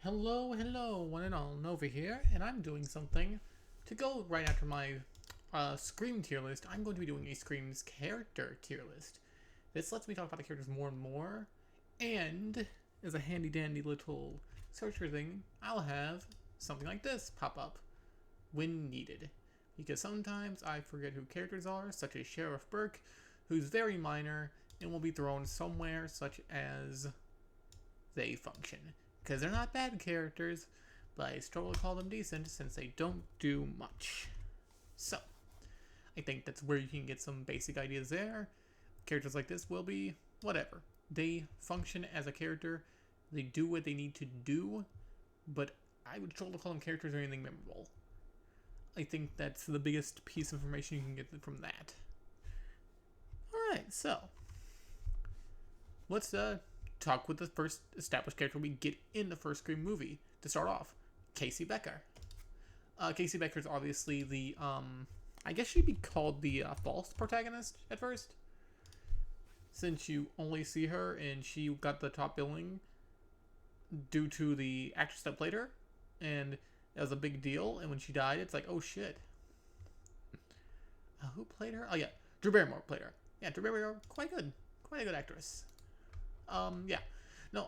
Hello, one and all, Nova here, and I'm doing something to go right after my Scream tier list. I'm going to be doing a Scream's character tier list. This lets me talk about the characters more and more, and as a handy dandy little searcher thing, I'll have something like this pop up when needed. Because sometimes I forget who characters are, such as Sheriff Burke, who's very minor and will be thrown somewhere, such as they function. Because they're not bad characters, but I struggle to call them decent since they don't do much. So, I think that's where you can get some basic ideas there. Characters like this will be whatever. They function as a character, they do what they need to do, but I would struggle to call them characters or anything memorable. I think that's the biggest piece of information you can get from that. Alright, so let's talk with the first established character we get in the first Scream movie to start off, Casey Becker. Casey Becker is obviously the I guess she'd be called the false protagonist at first, since you only see her and she got the top billing due to the actress that played her, and that was a big deal. And when she died, it's like, oh shit, who played her? Oh yeah, Drew Barrymore played her. Yeah, Drew Barrymore, quite a good actress. Yeah. No,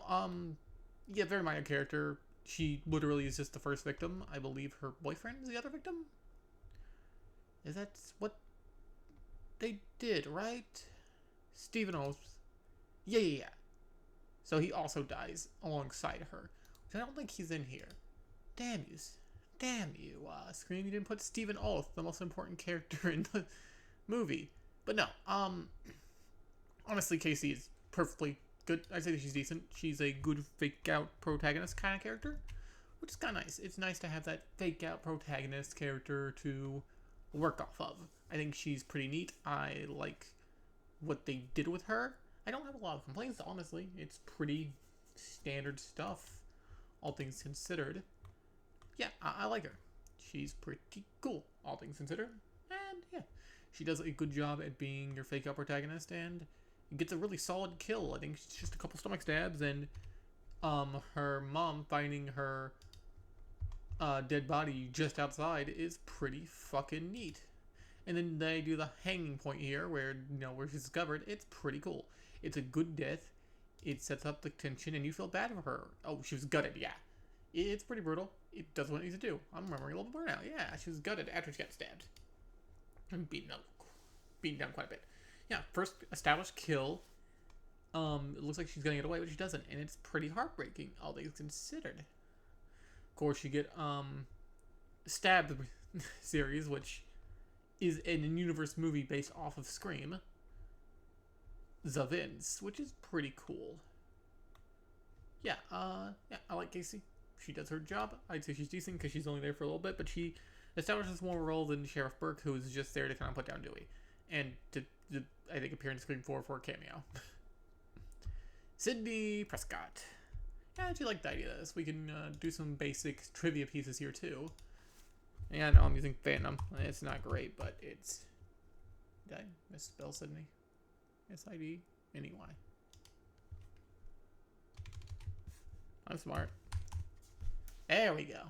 yeah, very minor character. She literally is just the first victim. I believe her boyfriend is the other victim. Is that what they did, right? Stephen Oates. Yeah. So he also dies alongside her. Which I don't think he's in here. Damn you. Scream, you didn't put Stephen Oates, the most important character in the movie. But no, honestly, Casey is perfectly good. I'd say that she's decent. She's a good fake out protagonist kind of character, which is kind of nice. It's nice to have that fake out protagonist character to work off of. I think she's pretty neat. I like what they did with her. I don't have a lot of complaints, honestly. It's pretty standard stuff, all things considered. Yeah, I like her. She's pretty cool, all things considered. And yeah, she does a good job at being your fake out protagonist, and gets a really solid kill. I think it's just a couple stomach stabs, and her mom finding her dead body just outside is pretty fucking neat. And then they do the hanging point here, where where she's discovered. It's pretty cool. It's a good death. It sets up the tension, and you feel bad for her. Oh, she was gutted. Yeah, it's pretty brutal. It does what it needs to do. I'm remembering a little bit more now. Yeah, she was gutted after she got stabbed and beaten down quite a bit. Yeah, first established kill. It looks like she's gonna get away, but she doesn't, and it's pretty heartbreaking, all things considered. Of course, you get Stabbed series, which is an in-universe movie based off of Scream. The Vince, which is pretty cool. Yeah, I like Casey. She does her job. I'd say she's decent because she's only there for a little bit, but she establishes more role than Sheriff Burke, who is just there to kind of put down Dewey, and to I think appear in Scream 4 for a cameo. Sidney Prescott. Yeah, I do like the idea of this. We can do some basic trivia pieces here too. Yeah, I know I'm using Phantom. It's not great, but it's... Did I misspell Sidney? S-I-D-N-E-Y. I'm smart. There we go.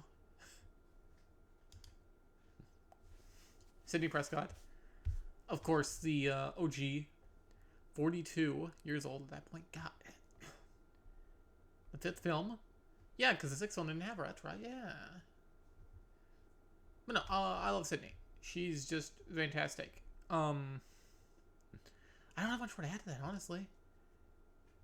Sidney Prescott. Of course, the OG. 42 years old at that point. God. The fifth film? Yeah, because the sixth one didn't have her. That's right, yeah. But no, I love Sidney. She's just fantastic. I don't have much more to add to that, honestly.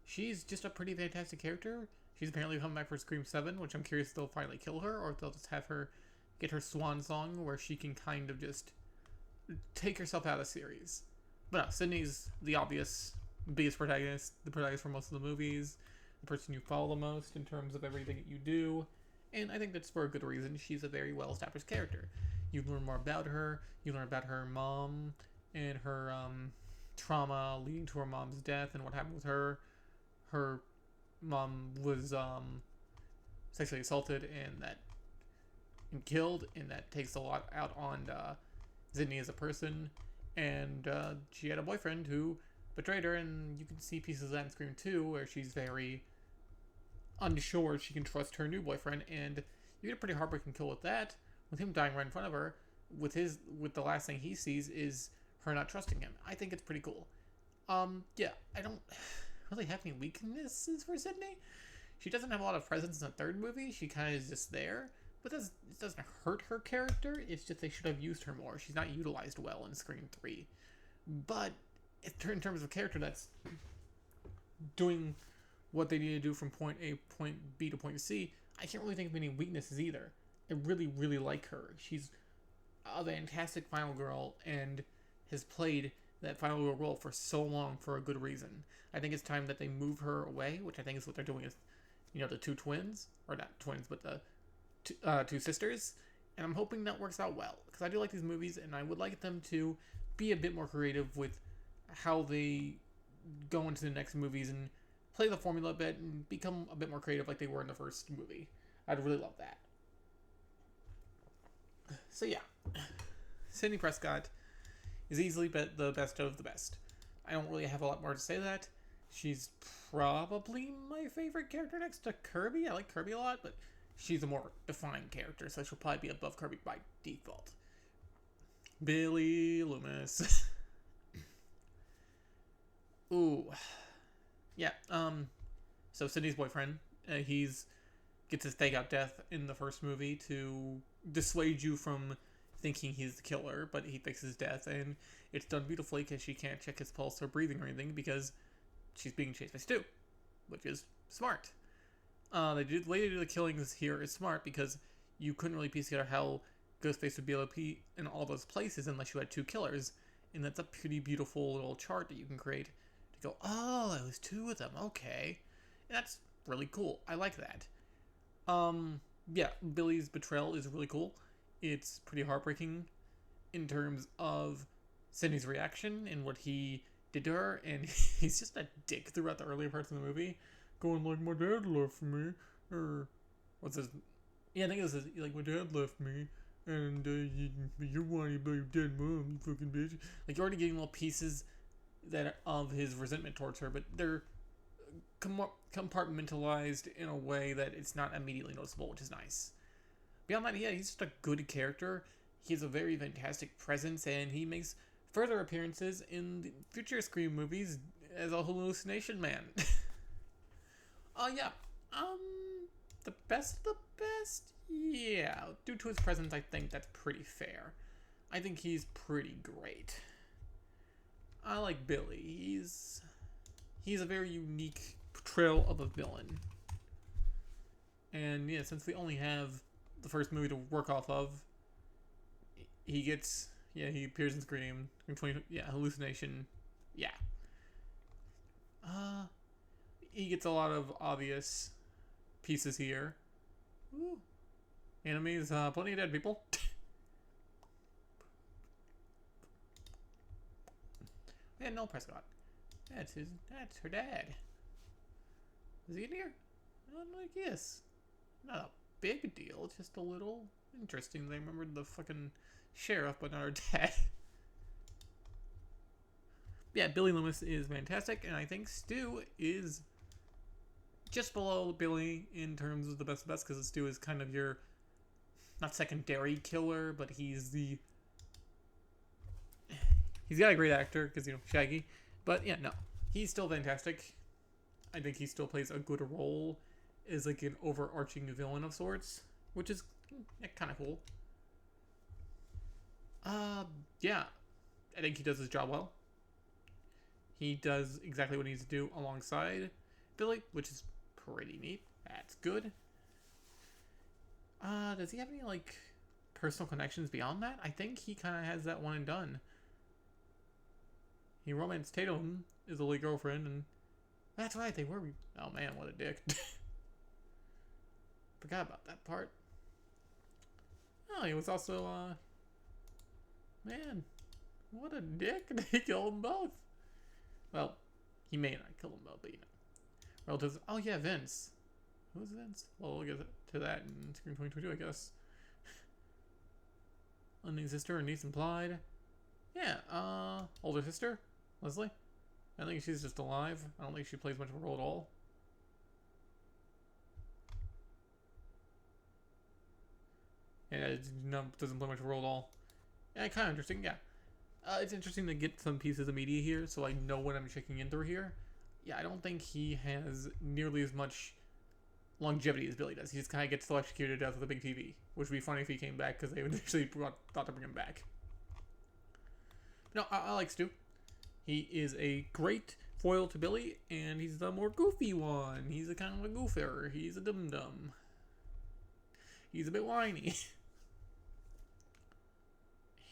She's just a pretty fantastic character. She's apparently coming back for Scream 7, which I'm curious if they'll finally kill her, or if they'll just have her get her swan song where she can kind of just take herself out of the series. But no, Sidney's the obvious biggest protagonist, the protagonist for most of the movies, the person you follow the most in terms of everything that you do. And I think that's for a good reason. She's a very well-established character. You learn more about her. You learn about her mom and her trauma leading to her mom's death and what happened with her. Her mom was sexually assaulted and killed, and that takes a lot out on Sidney as a person. And she had a boyfriend who betrayed her, and you can see pieces of that in Scream 2, where she's very unsure she can trust her new boyfriend, and you get a pretty heartbreaking kill with that, with him dying right in front of her. With the last thing he sees is her not trusting him. I think it's pretty cool. Yeah, I don't really have any weaknesses for Sydney. She doesn't have a lot of presence in the third movie. She kind of is just there, but it doesn't hurt her character. It's just they should have used her more. She's not utilized well in Scream 3. But in terms of character that's doing what they need to do from point A, point B to point C, I can't really think of any weaknesses either. I really, really like her. She's a fantastic final girl and has played that final girl role for so long for a good reason. I think it's time that they move her away, which I think is what they're doing with, the two twins, or not twins, but the two sisters. And I'm hoping that works out well, because I do like these movies, and I would like them to be a bit more creative with how they go into the next movies and play the formula a bit and become a bit more creative like they were in the first movie. I'd really love that. So yeah, Sidney Prescott is easily the best of the best. I don't really have a lot more to say to that. She's probably my favorite character next to Kirby. I like Kirby a lot, but she's a more defined character, so she'll probably be above Kirby by default. Billy Loomis. Ooh. Yeah, so Sydney's boyfriend, he's gets his fake out death in the first movie to dissuade you from thinking he's the killer, but he fakes his death, and it's done beautifully because she can't check his pulse or breathing or anything because she's being chased by Stu, which is smart. They did later do the killings here is smart because you couldn't really piece together how Ghostface would be able to be in all those places unless you had two killers, and that's a pretty beautiful little chart that you can create to go, oh, it was two of them, okay. And that's really cool. I like that. Yeah, Billy's betrayal is really cool. It's pretty heartbreaking in terms of Sydney's reaction and what he did to her, and he's just a dick throughout the earlier parts of the movie, going like, my dad left me, or what's his? Yeah, I think it was like, my dad left me, and you want to be your dead mom, you fucking bitch. Like, you're already getting little pieces that of his resentment towards her, but they're compartmentalized in a way that it's not immediately noticeable, which is nice. Beyond that, yeah, he's just a good character. He has a very fantastic presence, and he makes further appearances in the future Scream movies as a hallucination man. Yeah. The best of the best? Yeah. Due to his presence, I think that's pretty fair. I think he's pretty great. I like Billy. He's a very unique portrayal of a villain. And yeah, since we only have the first movie to work off of, he appears in Scream. Hallucination. Yeah. He gets a lot of obvious pieces here. Ooh. Enemies, plenty of dead people. Yeah, Noel Prescott. That's her dad. Is he in here? Yes. Not a big deal, just a little interesting. They remembered the fucking sheriff, but not her dad. Yeah, Billy Loomis is fantastic, and I think Stu is just below Billy in terms of the best because Stu is kind of your, not secondary killer, but he's got a great actor because, Shaggy. But yeah, no, he's still fantastic. I think he still plays a good role as like an overarching villain of sorts, which is kind of cool. Yeah, I think he does his job well. He does exactly what he needs to do alongside Billy, which is pretty neat. That's good. Does he have any like personal connections beyond that? I think he kind of has that one and done. He romanced Tatum, his only girlfriend, and that's right, they were. Oh man, what a dick. Forgot about that part. Oh, he was also, man, what a dick. They killed them both. Well, he may not kill them both, but relatives. Oh yeah, Vince. Who's Vince? Well, we'll get to that in Scream 2022, I guess. Unnamed sister or niece implied. Yeah, older sister, Leslie. I think she's just alive. I don't think she plays much of a role at all. and it doesn't play much of a role at all. Yeah, kind of interesting. Yeah, it's interesting to get some pieces of media here, so I know what I'm checking in through here. Yeah, I don't think he has nearly as much longevity as Billy does. He just kind of gets electrocuted to death with a big TV, which would be funny if he came back because they would actually thought to bring him back. No, I like Stu. He is a great foil to Billy, and he's the more goofy one. He's a kind of a goofer. He's a dum-dum. He's a bit whiny.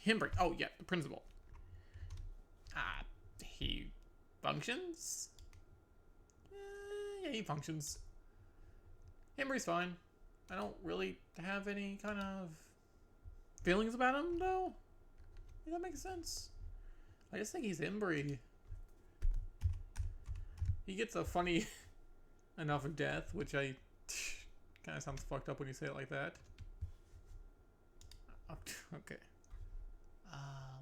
Himbrick. Oh, yeah, the principal. He functions? Yeah, he functions. Himbrick's fine. I don't really have any kind of feelings about him, though. Does that make sense? I just think he's Embry. He gets a funny enough death, which I kind of sounds fucked up when you say it like that. Okay.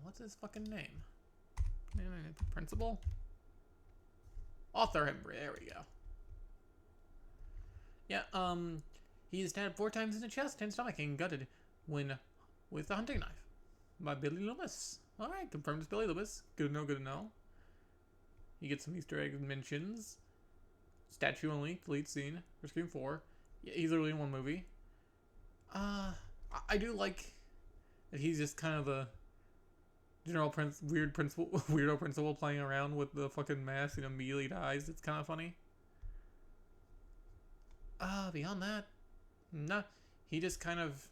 What's his fucking name? Principal? Arthur Embry. There we go. Yeah. He's stabbed 4 times in the chest and stomach and gutted with a hunting knife by Billy Loomis. All right, confirmed it's Billy Loomis. Good to know. Good to know. You get some Easter egg mentions. Statue only, delete scene for Scream 4. Yeah, he's literally in one movie. I do like that he's just kind of the weirdo principal playing around with the fucking mask and immediately dies. It's kind of funny. Beyond that, nah. He just kind of...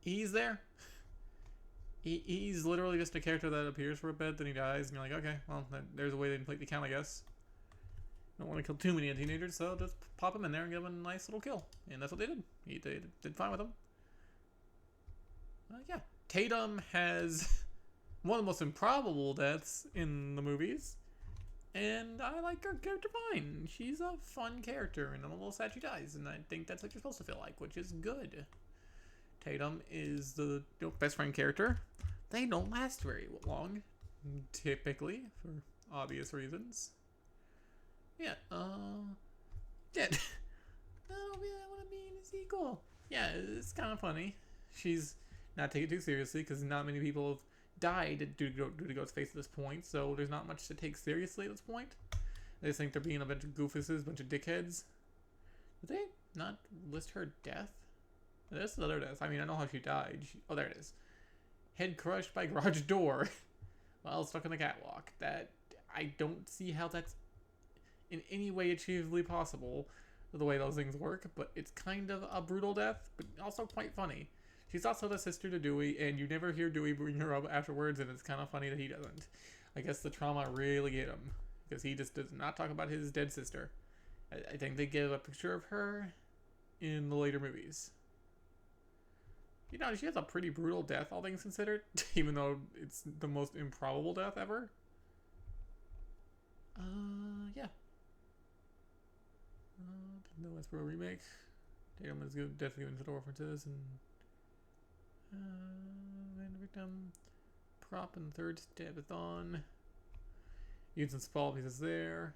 He's there. He's literally just a character that appears for a bit, then he dies, and you're like, okay, well, there's a way to complete the count, I guess. Don't want to kill too many teenagers, so just pop him in there and give him a nice little kill. And that's what they did. They did fine with him. Yeah. Tatum has one of the most improbable deaths in the movies. And I like her character fine. She's a fun character, and I'm a little sad she dies, and I think that's what you're supposed to feel like, which is good. Tatum is the best friend character. They don't last very long, typically, for obvious reasons. Yeah, yeah. I want to be in a sequel. Yeah, it's kind of funny. She's not taken too seriously because not many people have died due to Ghostface at this point, so there's not much to take seriously at this point. They just think they're being a bunch of goofuses, a bunch of dickheads. Did they not list her death? This is another death. I mean, I know how she died. Oh, there it is. Head crushed by garage door while stuck on the catwalk. That, I don't see how that's in any way achievably possible the way those things work, but it's kind of a brutal death, but also quite funny. She's also the sister to Dewey, and you never hear Dewey bring her up afterwards, and it's kind of funny that he doesn't. I guess the trauma really hit him, because he just does not talk about his dead sister. I think they give a picture of her in the later movies. You know, she has a pretty brutal death, all things considered, even though it's the most improbable death ever. Yeah. No Westboro remake. Tatum is definitely given to the references, and random victim, prop and third stabathon. Using some small pieces there.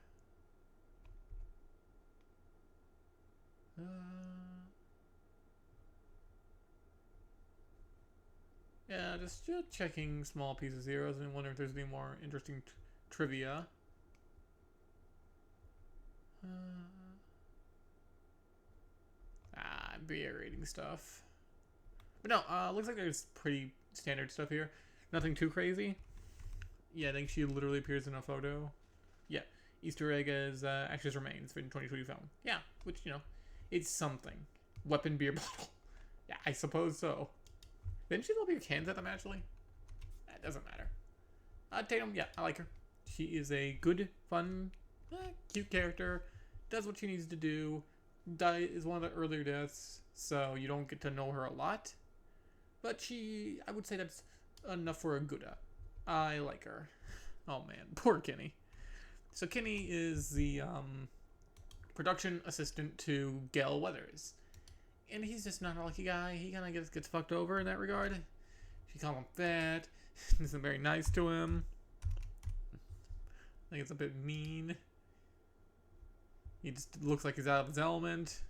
Yeah, just checking small pieces here. I was wondering if there's any more interesting trivia. Beer rating stuff. But no, looks like there's pretty standard stuff here. Nothing too crazy. Yeah, I think she literally appears in a photo. Yeah, Easter egg as Ashes Remains in 2020 film. Yeah, which, you know, it's something. Weapon beer bottle. Yeah, I suppose so. Didn't she love your cans at them, actually? That doesn't matter. Tatum, yeah, I like her. She is a good, fun, cute character. Does what she needs to do. Is one of the earlier deaths, so you don't get to know her a lot. But I would say that's enough for a Gouda. I like her. Oh man, poor Kenny. So Kenny is the production assistant to Gail Weathers. And he's just not a lucky guy. He kind of gets fucked over in that regard. She calls him fat. Isn't very nice to him. I think it's a bit mean. He just looks like he's out of his element.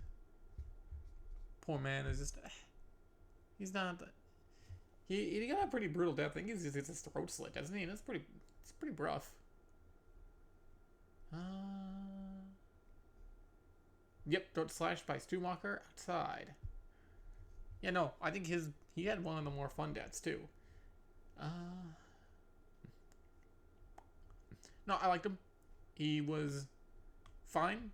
poor man is just, he's not, he got a pretty brutal death. I think he's just gets his throat slit, doesn't he? And it's pretty rough. Yep, throat slashed by Stumacher outside. Yeah, no, I think he had one of the more fun deaths too. No, I liked him. He was fine.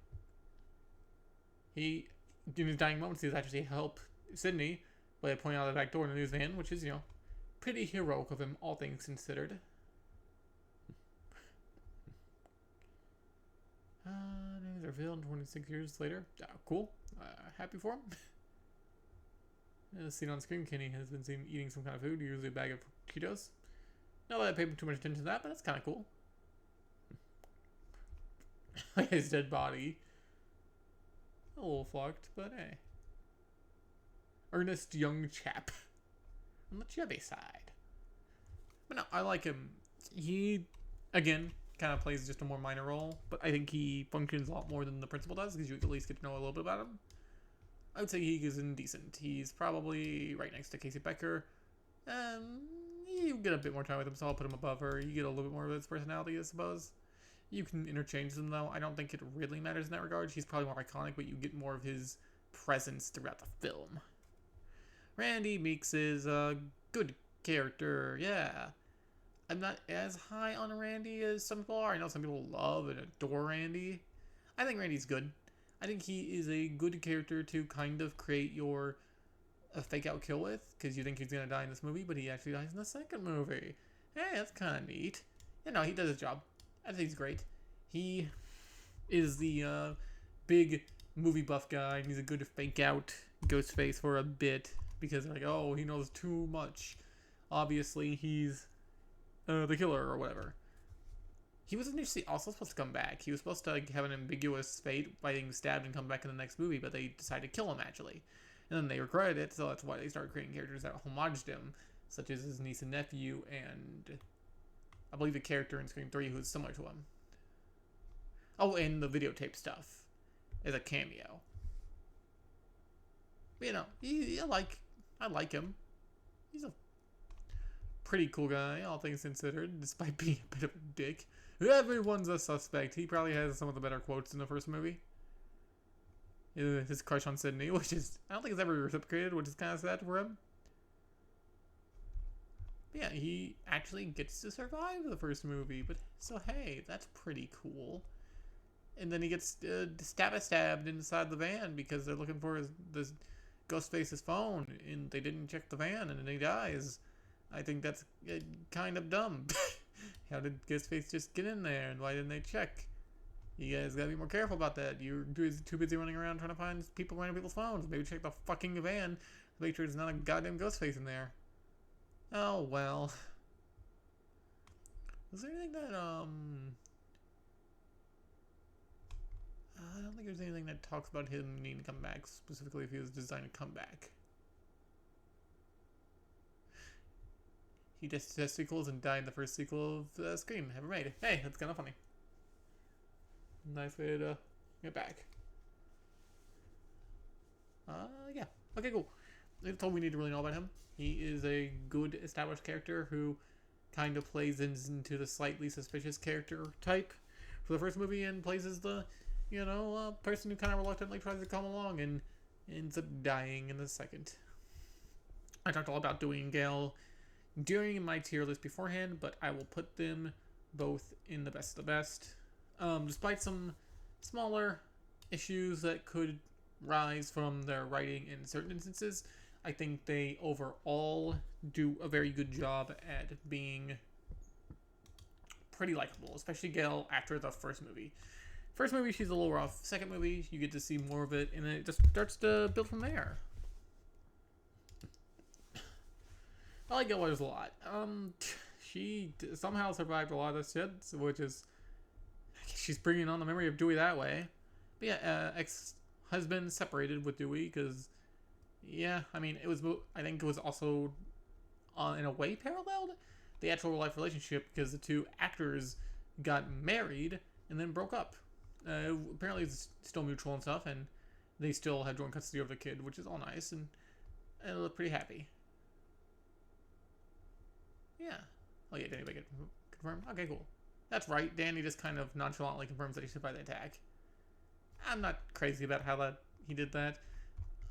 He, in his dying moments, he was actually help Sydney by pointing out the back door in the news van, which is, pretty heroic of him, all things considered. News revealed 26 years later. Cool. Happy for him. As seen on screen, Kenny has been seen eating some kind of food, usually a bag of Cheetos. Not that I paid too much attention to that, but that's kind of cool. His dead body. A little fucked, but hey. Earnest young chap. On the chubby side. But no, I like him. He, again, kind of plays just a more minor role, but I think he functions a lot more than the principal does, because you at least get to know a little bit about him. I would say he is indecent. He's probably right next to Casey Becker. You get a bit more time with him, so I'll put him above her. You get a little bit more of his personality, I suppose. You can interchange them, though. I don't think it really matters in that regard. He's probably more iconic, but you get more of his presence throughout the film. Randy Meeks is a good character, yeah. I'm not as high on Randy as some people are. I know some people love and adore Randy. I think Randy's good. I think he is a good character to kind of create your fake out kill with, because you think he's going to die in this movie, but he actually dies in the second movie. Hey, that's kind of neat. He does his job. I think he's great. He is the big movie buff guy, and he's a good fake out Ghostface for a bit, because they're like, oh, he knows too much. Obviously, he's the killer or whatever. He was initially also supposed to come back. He was supposed to have an ambiguous fate by being stabbed and come back in the next movie, but they decided to kill him, actually. And then they regretted it, so that's why they started creating characters that homaged him, such as his niece and nephew, and I believe a character in Scream 3 who's similar to him. Oh, and the videotape stuff as a cameo. But, I like him. He's a pretty cool guy, all things considered, despite being a bit of a dick. Everyone's a suspect. He probably has some of the better quotes in the first movie. His crush on Sydney, which is, I don't think it's ever reciprocated, which is kind of sad for him. But yeah, he actually gets to survive the first movie, but so hey, that's pretty cool. And then he gets stabbed inside the van because they're looking for this Ghostface's phone, and they didn't check the van, and then he dies. I think that's kind of dumb. How did Ghostface just get in there, and why didn't they check? You guys gotta be more careful about that. You're too busy running around trying to find random people's phones. Maybe check the fucking van to make sure there's not a goddamn Ghostface in there. Oh, well. Was there anything that, I don't think there's anything that talks about him needing to come back, specifically if he was designed to come back. He tested sequels and died in the first sequel of Scream ever made. Hey, that's kind of funny. Nice way to get back. Yeah. Okay, cool. That's all we need to really know about him. He is a good established character who kind of plays into the slightly suspicious character type for the first movie, and plays as the, person who kind of reluctantly tries to come along and ends up dying in the second. I talked all about Dewey and Gale during my tier list beforehand, but I will put them both in the best of the best. Despite some smaller issues that could rise from their writing in certain instances, I think they overall do a very good job at being pretty likable, especially Gale after the first movie. First movie, she's a little rough. Second movie, you get to see more of it, and it just starts to build from there. I like Gale Weathers a lot. She somehow survived a lot of this shit, which is, I guess she's bringing on the memory of Dewey that way. But yeah, ex-husband separated with Dewey because, yeah, I think it was also, in a way, paralleled the actual life relationship, because the two actors got married and then broke up. Apparently it's still mutual and stuff, and they still have joint custody of the kid, which is all nice, and they look pretty happy. Yeah. Oh yeah, Danny Beckett confirmed. Okay, cool. That's right. Danny just kind of nonchalantly confirms that he survived the attack. I'm not crazy about how he did that.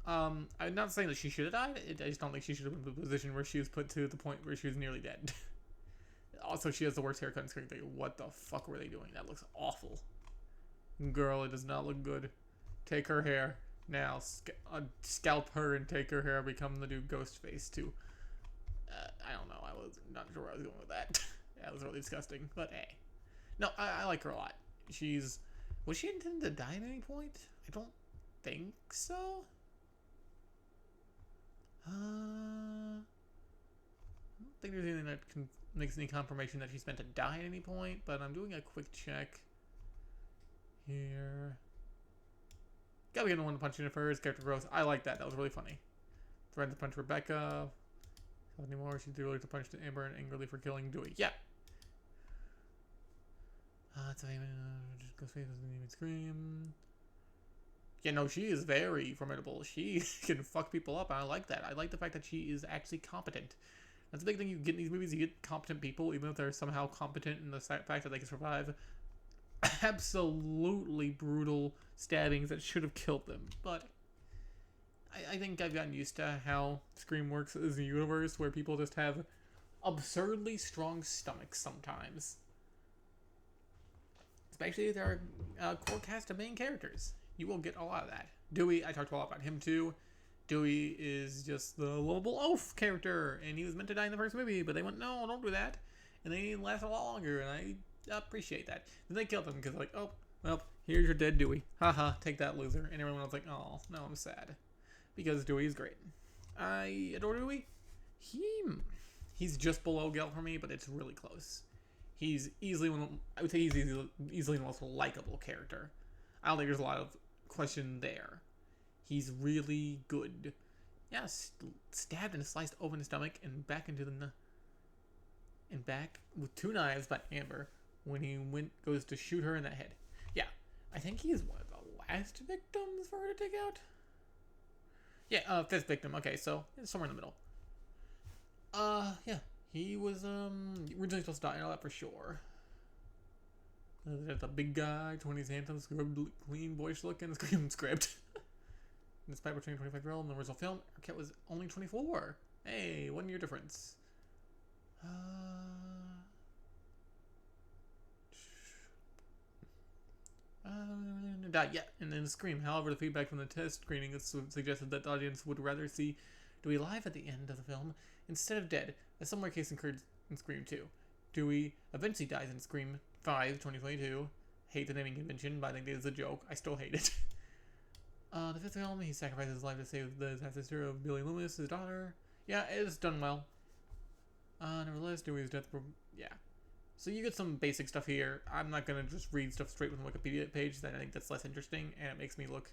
I'm not saying that she should have died. I just don't think she should have been in the position where she was put to the point where she was nearly dead. Also, she has the worst haircut in Scream 3. What the fuck were they doing? That looks awful. Girl, it does not look good. Take her hair. Now, scalp her and take her hair. Become the new Ghostface, too. I don't know. I was not sure where I was going with that. That was really disgusting. But hey. No, I like her a lot. Was she intended to die at any point? I don't think so. I don't think there's anything that makes any confirmation that she's meant to die at any point, but I'm doing a quick check here. Gotta be the one to punch Jennifer's character growth. I like that. That was really funny. Threatened to punch Rebecca. Not anymore. She's really to punch Amber and angrily for killing Dewey. Yeah. Just Ghostface doesn't even scream. Yeah, no, she is very formidable. She can fuck people up. I like that. I like the fact that she is actually competent. That's the big thing you get in these movies. You get competent people, even if they're somehow competent in the fact that they can survive absolutely brutal stabbings that should have killed them. But I think I've gotten used to how Scream works as a universe, where people just have absurdly strong stomachs sometimes. Especially if there are core cast of main characters. You will get a lot of that. Dewey, I talked a lot about him too. Dewey is just the lovable oaf character, and he was meant to die in the first movie, but they went, no, don't do that. And they last a lot longer, and I appreciate that. Then they killed him because, like, oh, well, here's your dead Dewey. Haha, take that, loser. And everyone was like, oh, no, I'm sad. Because Dewey is great. I adore Dewey. He's just below Gale for me, but it's really close. He's easily I would say he's easily the most likable character. I don't think there's a lot of question there. He's really good. Yeah, stabbed and sliced open his stomach and back into and back with 2 knives by Amber when he goes to shoot her in the head. Yeah, I think he's one of the last victims for her to take out. Yeah, 5th victim. Okay, so it's somewhere in the middle. Yeah, he was originally supposed to die. I know that for sure. There's a big guy, 20s handsome, scrubbed, clean, boyish look, and a Scream script. Despite returning 25 year old in the original film, Arquette was only 24. Hey, 1 year difference. Not yet. And then Scream. However, the feedback from the test screening has suggested that the audience would rather see Dewey alive at the end of the film instead of dead, a similar case occurred in Scream 2. Dewey eventually dies in Scream 5, 2022. Hate the naming convention, but I think it is a joke. I still hate it. The 5th film, he sacrifices his life to save the half-sister of Billy Loomis, his daughter. Yeah, it's done well. Nevertheless, Dewey's death... Yeah. So you get some basic stuff here. I'm not going to just read stuff straight from the Wikipedia page. I think that's less interesting, and it makes me look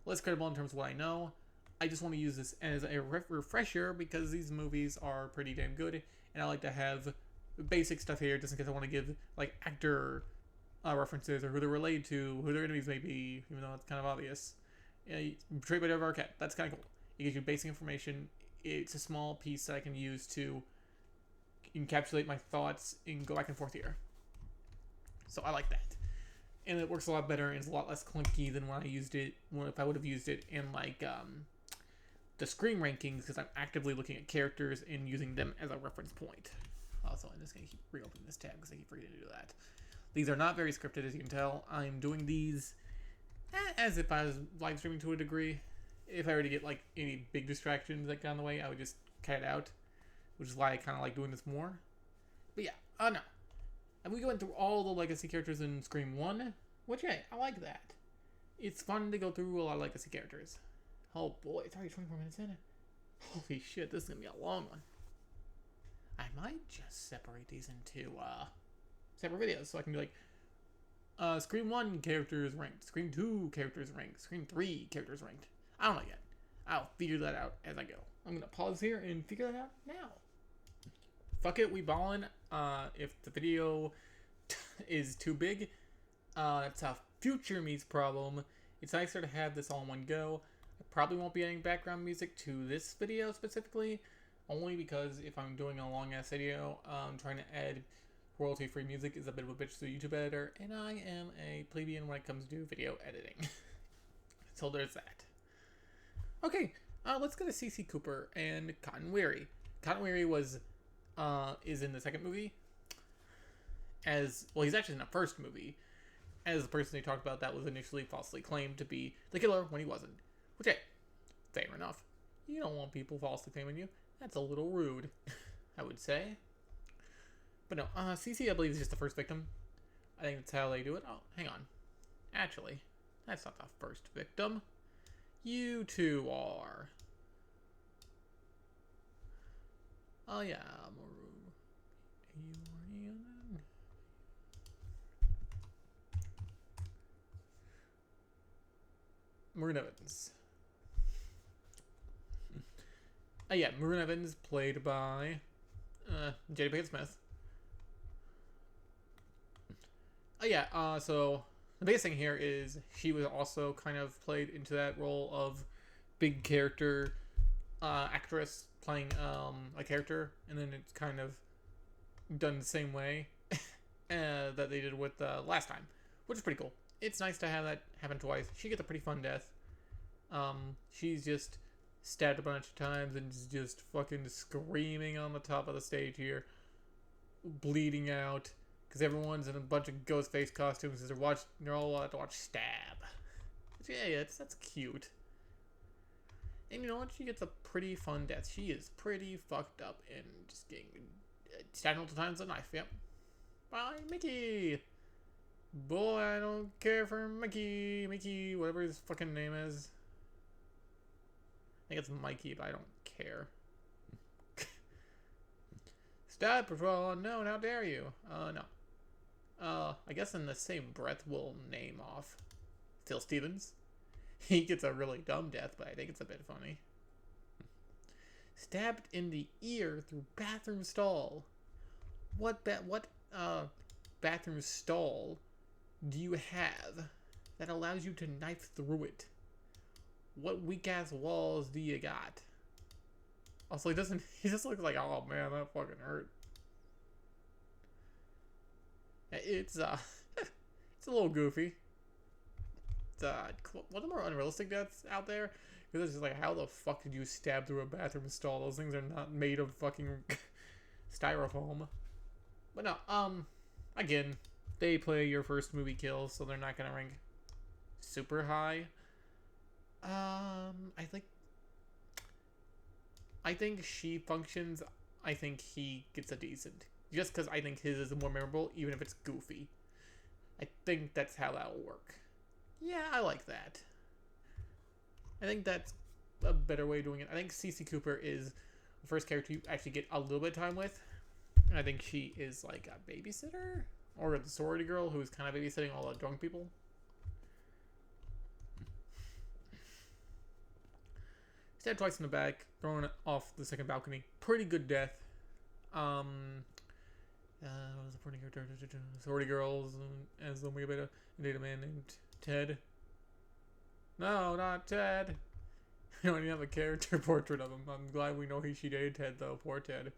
less credible in terms of what I know. I just want to use this as a refresher because these movies are pretty damn good, and I like to have basic stuff here just in case I want to give like actor references or who they're related to, who their enemies may be, even though it's kind of obvious. Portrayed by Deborah Arquette. That's kind of cool. It gives you basic information. It's a small piece that I can use to encapsulate my thoughts and go back and forth here. So I like that. And it works a lot better and it's a lot less clunky than when I used it, if I would have used it in like the Scream rankings, because I'm actively looking at characters and using them as a reference point. Also, I'm just going to keep reopening this tab because I keep forgetting to do that. These are not very scripted, as you can tell. I'm doing these as if I was live streaming to a degree. If I were to get like any big distractions that got in the way, I would just cut it out, which is why I kind of like doing this more. But yeah, no. And we went through all the legacy characters in Scream 1, which, hey, I like that. It's fun to go through a lot of legacy characters. Oh boy, it's already 24 minutes in. Holy shit, this is going to be a long one. I might just separate these into separate videos so I can be like, Scream 1 characters ranked, Scream 2 characters ranked, Scream 3 characters ranked. I don't know yet. I'll figure that out as I go. I'm going to pause here and figure that out now. Fuck it, we ballin'. If the video is too big, it's a future me's problem. It's nicer to have this all in one go. I probably won't be adding background music to this video specifically, only because if I'm doing a long ass video, trying to add royalty free music is a bit of a bitch to the YouTube editor, and I am a plebeian when it comes to video editing. So there's that. Okay, let's go to CC Cooper and Cotton Weary. Cotton Weary is in the second movie. As well, he's actually in the first movie as the person they talked about that was initially falsely claimed to be the killer when he wasn't. Which, hey, fair enough. You don't want people falsely claiming you. That's a little rude, I would say. But no, CC, I believe, is just the first victim. I think that's how they do it. Oh, hang on. Actually, that's not the first victim. You two are. Oh, yeah. Maroon Evans. Yeah, Maroon Evans, played by Jada Pinkett Smith. So the biggest thing here is she was also kind of played into that role of big character actress playing a character, and then it's kind of done the same way that they did with last time, which is pretty cool. It's nice to have that happen twice. She gets a pretty fun death. She's just stabbed a bunch of times and is just fucking screaming on the top of the stage here, bleeding out because everyone's in a bunch of ghost face costumes because they're all about to watch Stab. Yeah, that's cute. And you know what? She gets a pretty fun death. She is pretty fucked up and just getting stabbed multiple times with a knife. Yep. Bye, Mickey. Boy, I don't care for Mickey. Mickey, whatever his fucking name is. I think it's Mikey, but I don't care. Stop, Patrol. No, how dare you? No. I guess in the same breath we'll name off Phil Stevens. He gets a really dumb death, but I think it's a bit funny. Stabbed in the ear through bathroom stall. What bathroom stall do you have that allows you to knife through it? What weak ass walls do you got? Also, he just looks like, oh man, that fucking hurt. It's it's a little goofy. It's one of the more unrealistic deaths out there, because it's just like, how the fuck did you stab through a bathroom stall? Those things are not made of fucking styrofoam. But no, again, they play your first movie kill, so they're not gonna rank super high. I think she functions. I think he gets a decent. Just because I think his is more memorable, even if it's goofy. I think that's how that will work. Yeah, I like that. I think that's a better way of doing it. I think CC Cooper is the first character you actually get a little bit of time with. And I think she is like a babysitter? Or the sorority girl who's kind of babysitting all the drunk people. Stabbed twice in the back, thrown off the second balcony. Pretty good death. What was the funny character? Sorority girls as the Omega Beta, and date a man named Ted. No, not Ted. We don't even have a character portrait of him. I'm glad we know she dated Ted though. Poor Ted.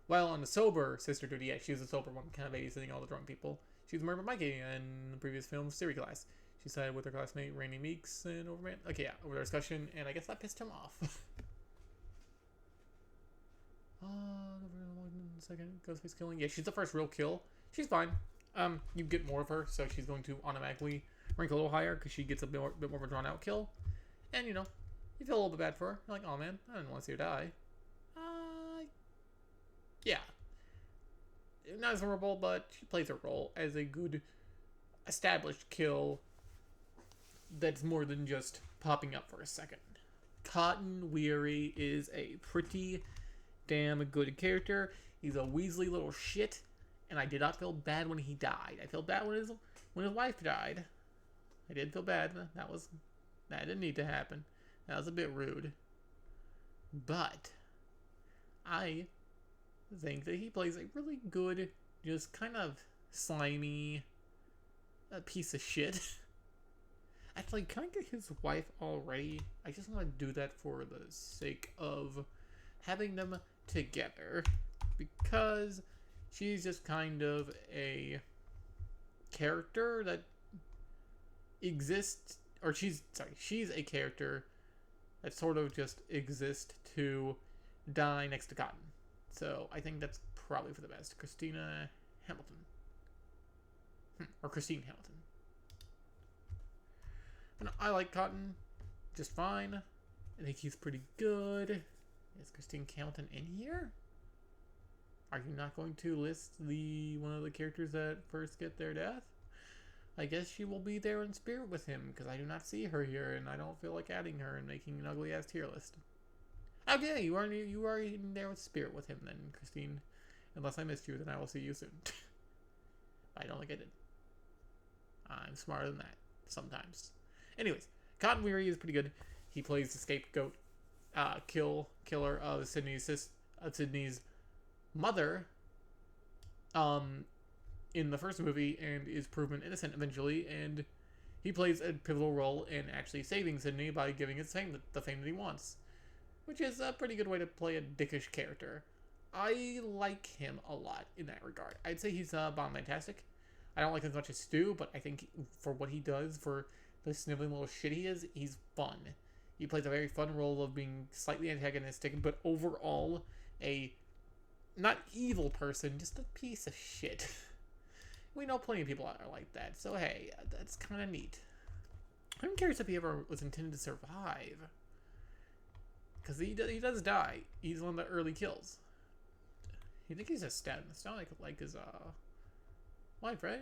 While on the sober sister duty, yeah, she was the sober one, kind of babysitting all the drunk people. She was murdered by Mikey in the previous film, Siri Class. She sided with her classmate Randy Meeks and over their discussion, and I guess that pissed him off. Second Ghostface killing. Yeah, she's the first real kill. She's fine. You get more of her, so she's going to automatically rank a little higher because she gets a bit more of a drawn out kill. And you know, you feel a little bit bad for her. You're like, oh man, I didn't want to see her die. Yeah. Not as memorable, but she plays her role as a good established kill that's more than just popping up for a second. Cotton Weary is a pretty damn good character. He's a Weasley little shit, and I did not feel bad when he died. I felt bad when his wife died. I did feel bad. That didn't need to happen. That was a bit rude. But I think that he plays a really good, just kind of slimy piece of shit. Actually, can I get his wife already? I just want to do that for the sake of having them together. Because she's just kind of a character that exists, or she's a character that sort of just exists to die next to Cotton. So I think that's probably for the best. Christina Hamilton. Or Christine Hamilton. And I like Cotton just fine. I think he's pretty good. Is Christine Hamilton in here? Are you not going to list one of the characters that first get their death? I guess she will be there in spirit with him, because I do not see her here, and I don't feel like adding her and making an ugly-ass tier list. Okay, you are in there with spirit with him then, Christine. Unless I missed you, then I will see you soon. I don't think I did. I'm smarter than that, sometimes. Anyways, Cotton Weary is pretty good. He plays the scapegoat killer of Sydney's mother in the first movie, and is proven innocent eventually, and he plays a pivotal role in actually saving Sydney by giving his fame the fame that he wants, which is a pretty good way to play a dickish character. I like him a lot in that regard. I'd say he's bomb-fantastic. I don't like him as much as Stu, but I think for what he does, for the sniveling little shit he is, he's fun. He plays a very fun role of being slightly antagonistic, but overall a not evil person, just a piece of shit. We know plenty of people are like that, so hey, that's kind of neat. I'm curious if he ever was intended to survive. Because he does die. He's one of the early kills. You think he's a stat? It's not like his wife, right?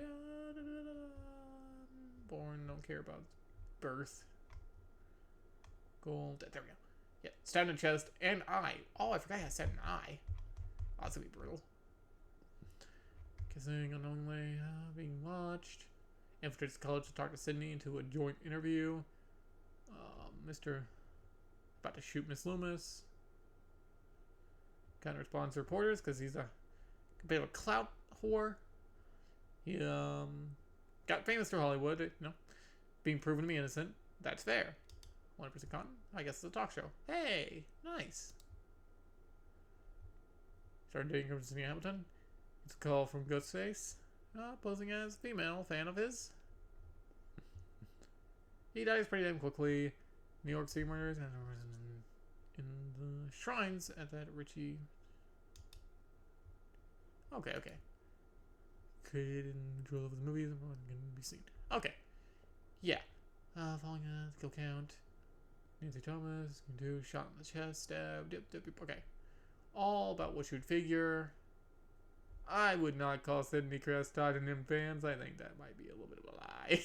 Born, don't care about birth. Gold, there we go. Yeah, stat in chest and eye. Oh, I forgot I had stat in eye. Oh, that's gonna be brutal. Kissing unknowingly, being watched. Infiltrates college to talk to Sydney into a joint interview. Mr. About to shoot Miss Loomis. Kind of responds to reporters because he's a bit of a clout whore. He got famous through Hollywood, you know, being proven to be innocent. That's fair. 100% Cotton. I guess it's a talk show. Hey, nice. Started dating Christina Hamilton. It's a call from Ghostface, posing as a female fan of his. He dies pretty damn quickly. New York City murders and in the shrines at that Richie. Okay. Created in control of the movies and can be seen. Okay. Yeah. Following the kill count. Nancy Thomas, can do shot in the chest, stab, dip. Okay. All about what you'd figure. I would not call Sidney Crest Tottenham fans. I think that might be a little bit of a lie.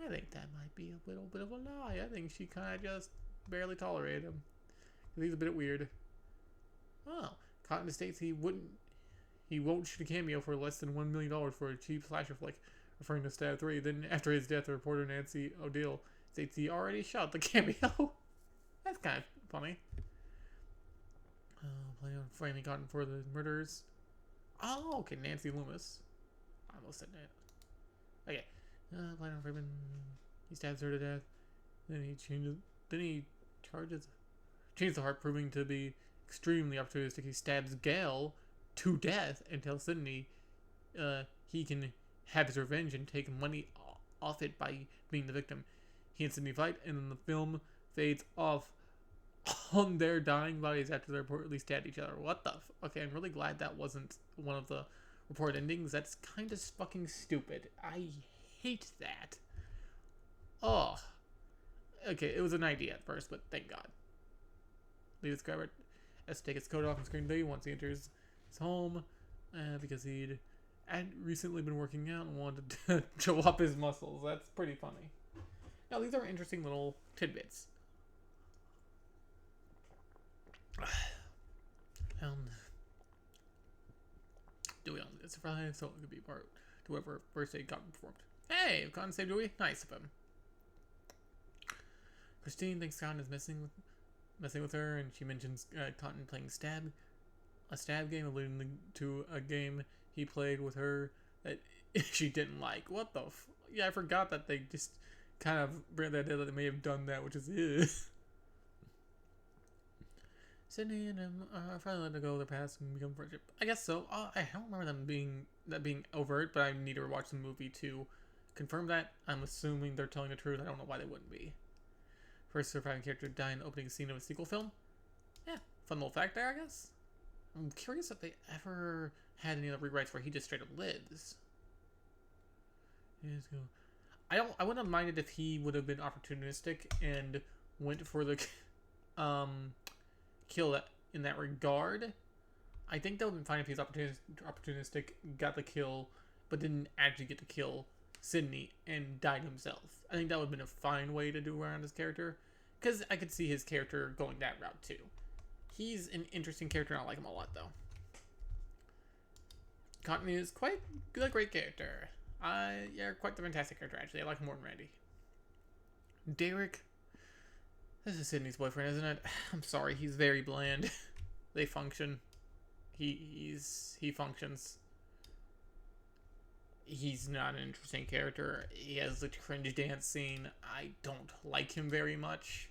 I think that might be a little bit of a lie. I think she kind of just barely tolerated him. He's a bit weird. Oh, Cotton states he won't shoot a cameo for less than $1 million for a cheap slasher flick, referring to Stab 3. Then, after his death, the reporter Nancy O'Deal states he already shot the cameo. That's kind of funny. Planning on framing Cotton for the murders. Oh, okay, Nancy Loomis. I almost said that. Okay. Planning on framing. He stabs her to death. Then he changes the heart, proving to be extremely opportunistic. He stabs Gail to death and tells Sydney he can have his revenge and take money off it by being the victim. He and Sydney fight, and then the film fades off on their dying bodies after they reportedly stabbed each other. What the okay, I'm really glad that wasn't one of the reported endings. That's kind of fucking stupid. I hate that. Oh. Okay, it was an idea at first, but thank God. Lee describer has to take his coat off on screen day once he enters his home, because he'd recently been working out and wanted to show up his muscles. That's pretty funny. Now, these are interesting little tidbits. Dewey on the surprise, so it could be part to whoever first aid Cotton performed. Hey, Cotton saved Dewey. Nice of him. Christine thinks Cotton is messing with her, and she mentions Cotton playing a stab game, alluding to a game he played with her that she didn't like. What the yeah, I forgot that they just kind of bring that in that they may have done that, which is Sydney and him finally let go of their past and become friendship. I guess so. I don't remember them being overt, but I need to watch the movie to confirm that. I'm assuming they're telling the truth. I don't know why they wouldn't be. First surviving character to die in the opening scene of a sequel film. Yeah, fun little fact there, I guess. I'm curious if they ever had any other rewrites where he just straight up lives. I wouldn't have minded if he would have been opportunistic and went for the kill that in that regard. I think that would have been fine if he's opportunistic, got the kill, but didn't actually get to kill Sydney and died himself. I think that would have been a fine way to do around his character, because I could see his character going that route too. He's an interesting character, and I like him a lot though. Courtney is quite a great character. Yeah, quite the fantastic character actually. I like him more than Randy. Derek. This is Sydney's boyfriend, isn't it? I'm sorry, he's very bland. They function. He functions. He's not an interesting character. He has the cringe dance scene. I don't like him very much.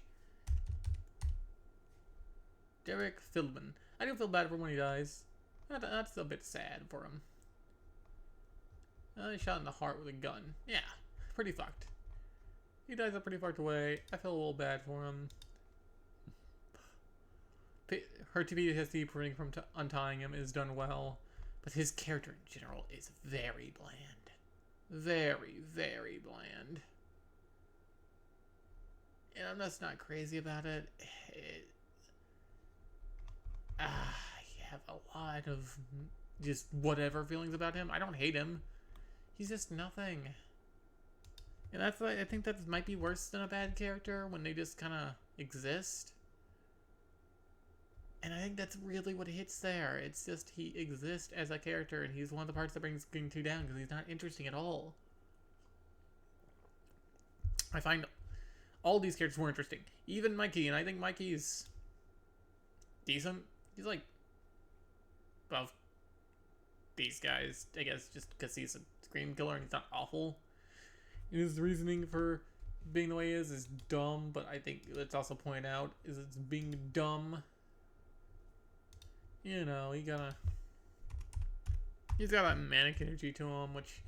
Derek Fieldman. I do feel bad for him when he dies. That's a bit sad for him. He shot in the heart with a gun. Yeah, pretty fucked. He dies a pretty fucked way. I feel a little bad for him. Her PTSD preventing from untying him is done well, but his character in general is very bland. Very, very bland. And I'm just not crazy about it. I have a lot of just whatever feelings about him. I don't hate him. He's just nothing. And that's I think that might be worse than a bad character when they just kind of exist. And I think that's really what hits there. It's just he exists as a character, and he's one of the parts that brings King 2 down because he's not interesting at all. I find all these characters more interesting. Even Mikey, and I think Mikey's decent. He's like above these guys, I guess, just because he's a scream killer and he's not awful. And his reasoning for being the way he is dumb, but I think let's also point out is it's being dumb. You know, he's got that manic energy to him, which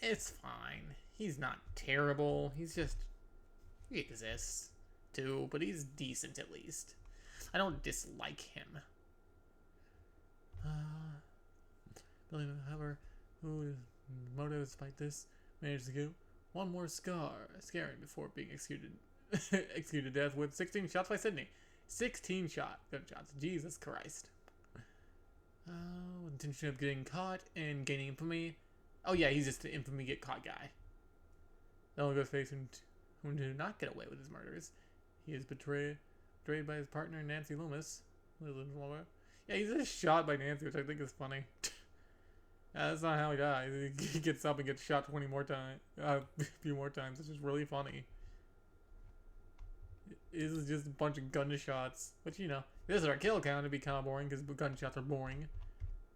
it's fine. He's not terrible. He exists too, but he's decent at least. I don't dislike him. Billy Hubbard, whose motive despite this managed to get one more scaring before being executed to death with 16 shots by Sydney. 16 gunshots. Jesus Christ. Intention of getting caught and gaining infamy. Oh yeah, he's just an infamy get caught guy. No one goes facing who did not get away with his murders. He is betrayed by his partner Nancy Loomis. Yeah, he's just shot by Nancy, which I think is funny. That's not how he dies. He gets up and gets shot 20 more times. A few more times. It's just really funny. This is just a bunch of gunshots. Which, you know, this is our kill count. It'd be kind of boring because gunshots are boring.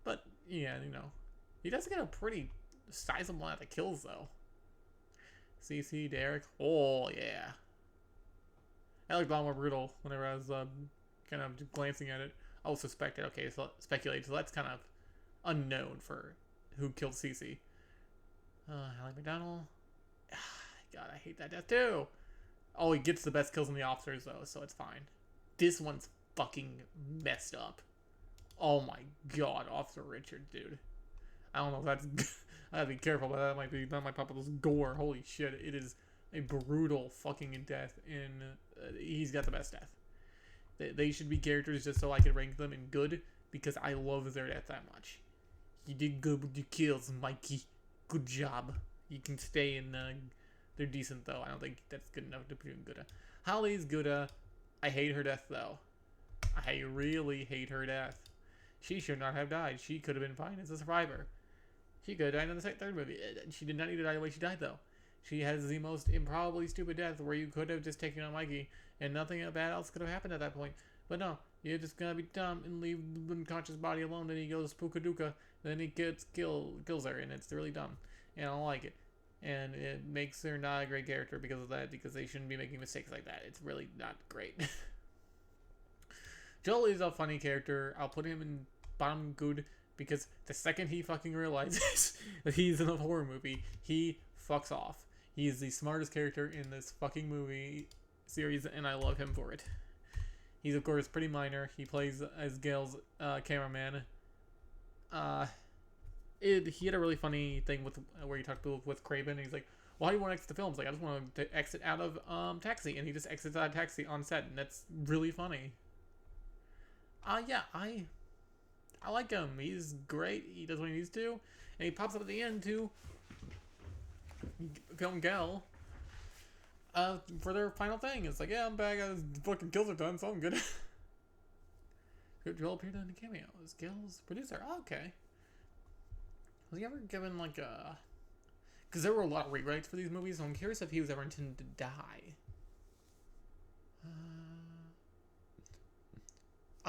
But, yeah, you know. He does get a pretty sizable amount of kills, though. CC, Derek. Oh, yeah. That looked a lot more brutal whenever I was kind of just glancing at it. I was suspected. Okay, so speculate. So that's kind of unknown for who killed CC. Hallie McDonald. God, I hate that death too. Oh, he gets the best kills on the officers though, so it's fine. This one's fucking messed up. Oh my god, Officer Richard, dude. I don't know if that's... I gotta be careful, but that might pop up as gore. Holy shit, it is a brutal fucking death, and he's got the best death. They should be characters just so I can rank them in good, because I love their death that much. You did good with your kills, Mikey. Good job. You can stay in... they're decent, though. I don't think that's good enough to be good. Hallie's good. I hate her death, though. I really hate her death. She should not have died. She could have been fine as a survivor. She could have died in the third movie. She did not need to die the way she died, though. She has the most improbably stupid death where you could have just taken out Mikey and nothing bad else could have happened at that point. But no, you're just gonna be dumb and leave the unconscious body alone. Then he goes spookaduka. then he kills her, and it's really dumb, and I don't like it. And it makes her not a great character because of that, because they shouldn't be making mistakes like that. It's really not great. Joel is a funny character. I'll put him in bottom good because the second he fucking realizes that he's in a horror movie, he fucks off. He is the smartest character in this fucking movie series, and I love him for it. He's, of course, pretty minor. He plays as Gail's cameraman. He had a really funny thing with where he talked with Craven, and he's like, why do you want to exit the films? Like, I just want to exit out of Taxi, and he just exits out of Taxi on set, and that's really funny. Yeah, I like him. He's great. He does what he needs to, and he pops up at the end to film Gel for their final thing. It's like, yeah, I'm back. The fucking kills are done, so I'm good. Joel appeared in a cameo as Gel's producer. Oh, okay. Was he ever given like a? Because there were a lot of rewrites for these movies, so I'm curious if he was ever intended to die.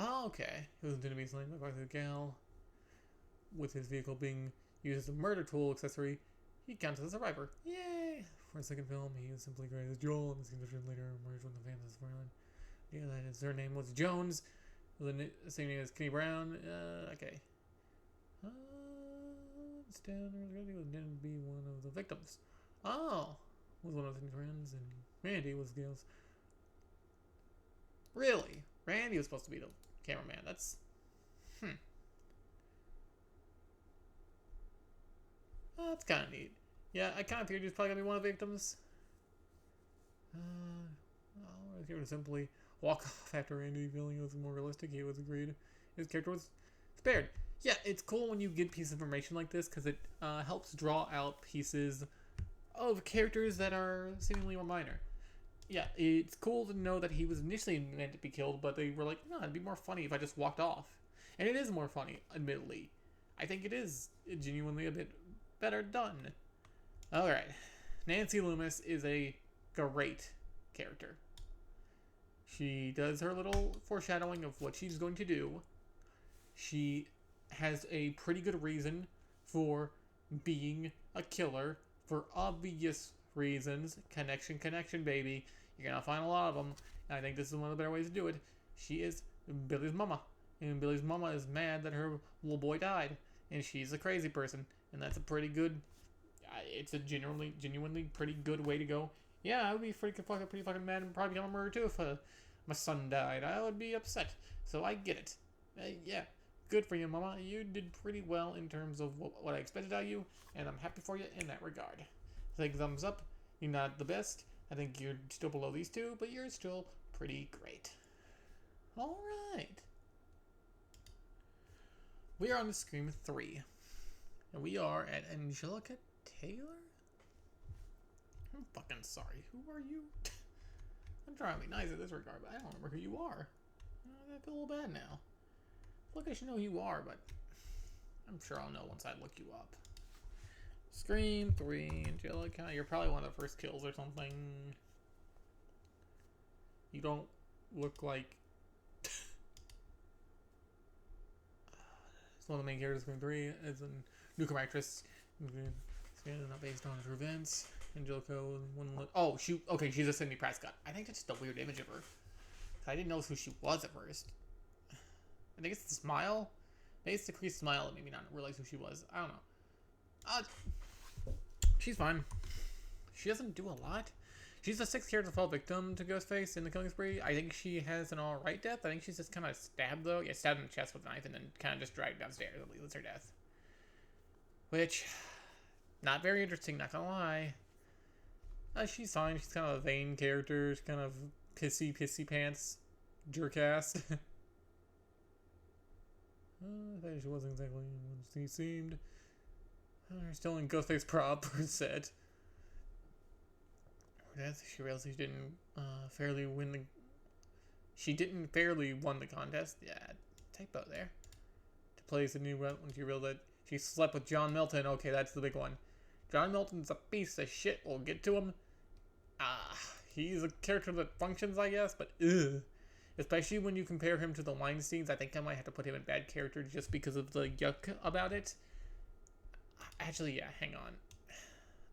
Oh, okay. He was intended to be slain by Gale. With his vehicle being used as a murder tool accessory, he counts as a survivor. Yay! For a second film, he was simply created as Joel, and this condition later emerged when the fans of Maryland. Yeah, that is, her name was Jones. The same name as Kenny Brown. Okay. Instead, he was intended to be one of the victims. Oh! Was one of his friends, and Randy was Gale's. Really? Randy was supposed to be the cameraman. That's... Oh, that's kind of neat. Yeah, I kind of figured he was probably going to be one of the victims. If he were to simply walk off after Randy feeling it was more realistic, he was agreed. His character was spared. Yeah, it's cool when you get pieces of information like this because it helps draw out pieces of characters that are seemingly more minor. Yeah, it's cool to know that he was initially meant to be killed, but they were like, no, it'd be more funny if I just walked off. And it is more funny, admittedly. I think it is genuinely a bit better done. Alright. Nancy Loomis is a great character. She does her little foreshadowing of what she's going to do. She has a pretty good reason for being a killer for obvious reasons. Connection, baby. You're gonna find a lot of them. And I think this is one of the better ways to do it. She is Billy's mama. And Billy's mama is mad that her little boy died. And she's a crazy person. And that's a pretty good... It's a genuinely pretty good way to go. Yeah, I would be pretty fucking mad and probably become a murderer too if my son died. I would be upset. So I get it. Yeah. Good for you, mama. You did pretty well in terms of what I expected out of you. And I'm happy for you in that regard. Take thumbs up. You're not the best. I think you're still below these two, but you're still pretty great. Alright. We are on to Scream 3. And we are at Angelica Taylor? I'm fucking sorry. Who are you? I'm trying to be nice in this regard, but I don't remember who you are. I feel a little bad now. I feel like I should know who you are, but I'm sure I'll know once I look you up. Scream 3, Angelica. You're probably one of the first kills or something. You don't look like... It's one of the main characters of Scream 3 is a newcomer actress. Not based on true events. Angelica, oh, okay, she's a Sidney Prescott. I think that's just a weird image of her. I didn't know who she was at first. I think it's the smile. Maybe it's the creased smile that made me not realize who she was. I don't know. She's fine. She doesn't do a lot. She's the sixth character to fall victim to Ghostface in the killing spree. I think she has an alright death. I think she's just kind of stabbed, though. Yeah, stabbed in the chest with a knife and then kind of just dragged downstairs. That leads her death. Which, not very interesting, not gonna lie. She's fine. She's kind of a vain character. She's kind of pissy pants. Jerk-ass. I think she wasn't exactly what she seemed. Her still in Ghostface prop set. She realized she didn't fairly win the... She didn't fairly won the contest. Yeah, typo there. To place a new when she realized that she slept with John Milton. Okay, that's the big one. John Milton's a piece of shit. We'll get to him. He's a character that functions, I guess, but ugh. Especially when you compare him to the Weinsteins, I think I might have to put him in bad character just because of the yuck about it. Actually, yeah, hang on.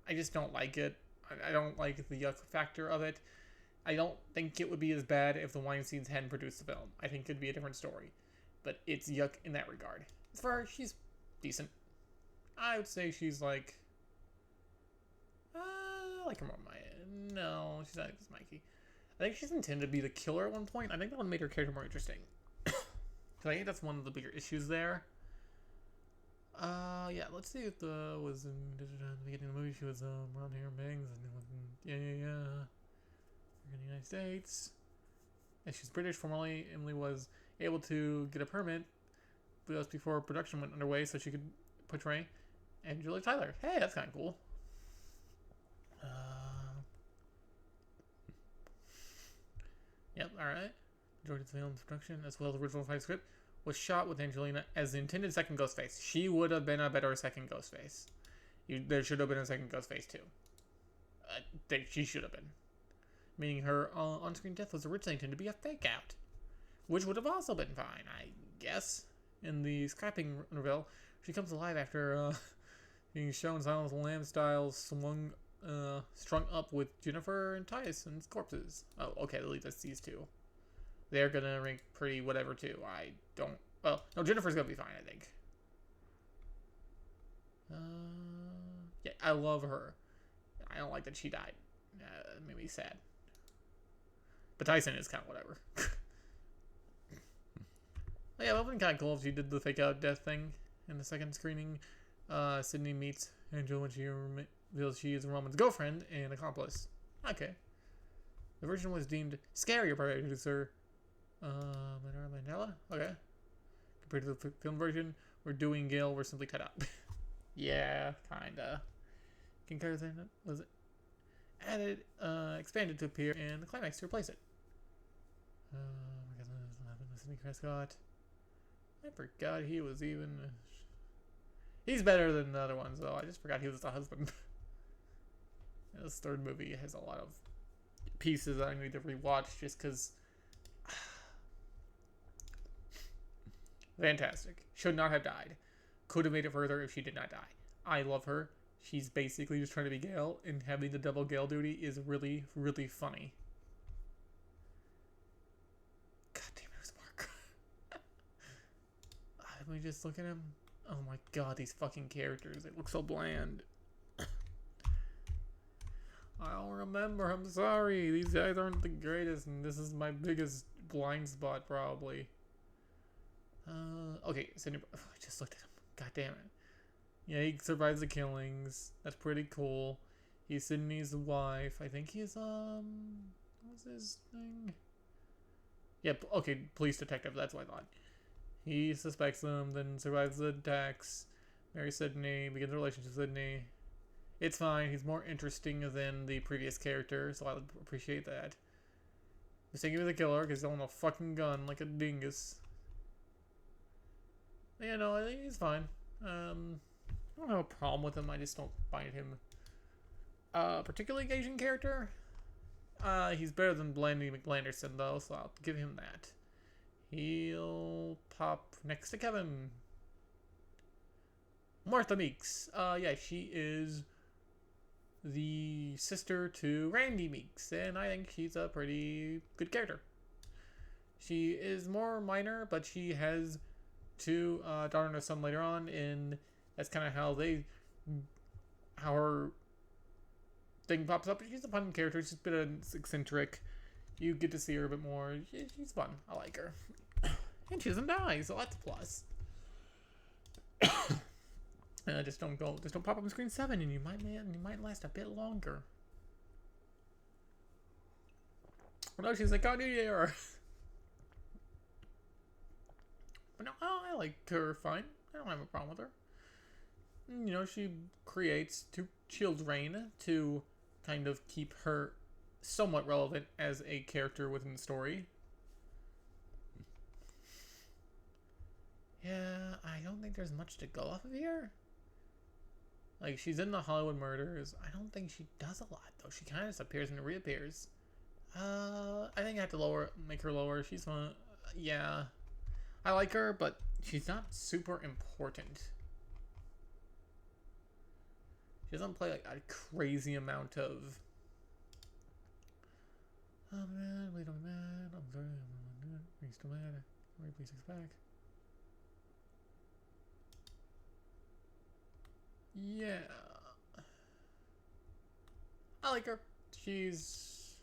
I just don't like it. I don't like the yuck factor of it. I don't think it would be as bad if the Weinsteins hadn't produced the film. I think it'd be a different story. But it's yuck in that regard. As far as she's decent. I would say she's like... I like her more than Maya. No, she's not as Mikey. I think she's intended to be the killer at one point. I think that would make her character more interesting. Because I think that's one of the bigger issues there. Yeah, let's see if the was in the beginning of the movie. She was around here in Bangs, and in the United States. And she's British. Formerly, Emily was able to get a permit, but that was before production went underway, so she could portray Angela Tyler. Hey, that's kind of cool. Yep, alright. Majority of the film's production, as well as the original 5 script, was shot with Angelina as the intended second Ghostface. She would have been a better second Ghostface. There should have been a second Ghostface, too. She should have been. Meaning her on-screen death was originally intended to be a fake-out. Which would have also been fine, I guess. In the scrapping reveal, she comes alive after being shown Silence of the Lambs style strung up with Jennifer and Tyson's corpses. Oh, okay, at least that's these two. They're gonna rank pretty whatever too. I don't. Well, no, Jennifer's gonna be fine, I think. Yeah, I love her. I don't like that she died. It made me sad. But Tyson is kind of whatever. Yeah, it would have been kind of cool if she did the fake out death thing in the second screening. Sydney meets Angela when she reveals she is Roman's girlfriend and accomplice. Okay. The version was deemed scarier by producer Mandela. Okay. Compared to the film version, where Dewey and Gale were simply cut out. Yeah, kinda. Concurs was added, expanded to appear in the climax to replace it. Sidney Prescott. I forgot he was even. He's better than the other ones, though. I just forgot he was the husband. This third movie has a lot of pieces that I need to rewatch just because. Fantastic. Should not have died. Could have made it further if she did not die. I love her. She's basically just trying to be Gale, and having the double Gale duty is really, really funny. God damn it, it was Mark. Let me just look at him. Oh my god, these fucking characters. They look so bland. I don't remember. I'm sorry. These guys aren't the greatest, and this is my biggest blind spot, probably. Okay, Sidney. I just looked at him. God damn it. Yeah, he survives the killings. That's pretty cool. He's Sydney's wife. I think he's, what's his thing? Yeah, okay, police detective. That's what I thought. He suspects them, then survives the attacks. Marries Sydney, begins a relationship with Sydney. It's fine. He's more interesting than the previous character, so I would appreciate that. Mistaken for the killer because he's holding a fucking gun like a dingus. Yeah, no, I think he's fine. I don't have a problem with him. I just don't find him a particularly engaging character. He's better than Blandy McBlanderson, though, so I'll give him that. He'll pop next to Kevin. Martha Meeks. Yeah, she is the sister to Randy Meeks, and I think she's a pretty good character. She is more minor, but she has two daughter and a son later on, and that's kind of how her thing pops up. She's a fun character. She's a bit eccentric. You get to see her a bit more. She's fun. I like her, and she doesn't die, so that's a plus. Just don't pop up on screen 7, and you might last a bit longer. Well, no, she's like, oh, New Year. But no, I like her fine. I don't have a problem with her. You know, she creates to shield Reign to kind of keep her somewhat relevant as a character within the story. Yeah, I don't think there's much to go off of here. Like, she's in the Hollywood Murders. I don't think she does a lot, though. She kind of just appears and reappears. I think I have to make her lower. She's fun. Yeah. I like her, but she's not super important. doesn't play like a crazy amount of. Oh man, wait on that. I'm sorry. Are you still mad? Wait, please back. Yeah. I like her. She's.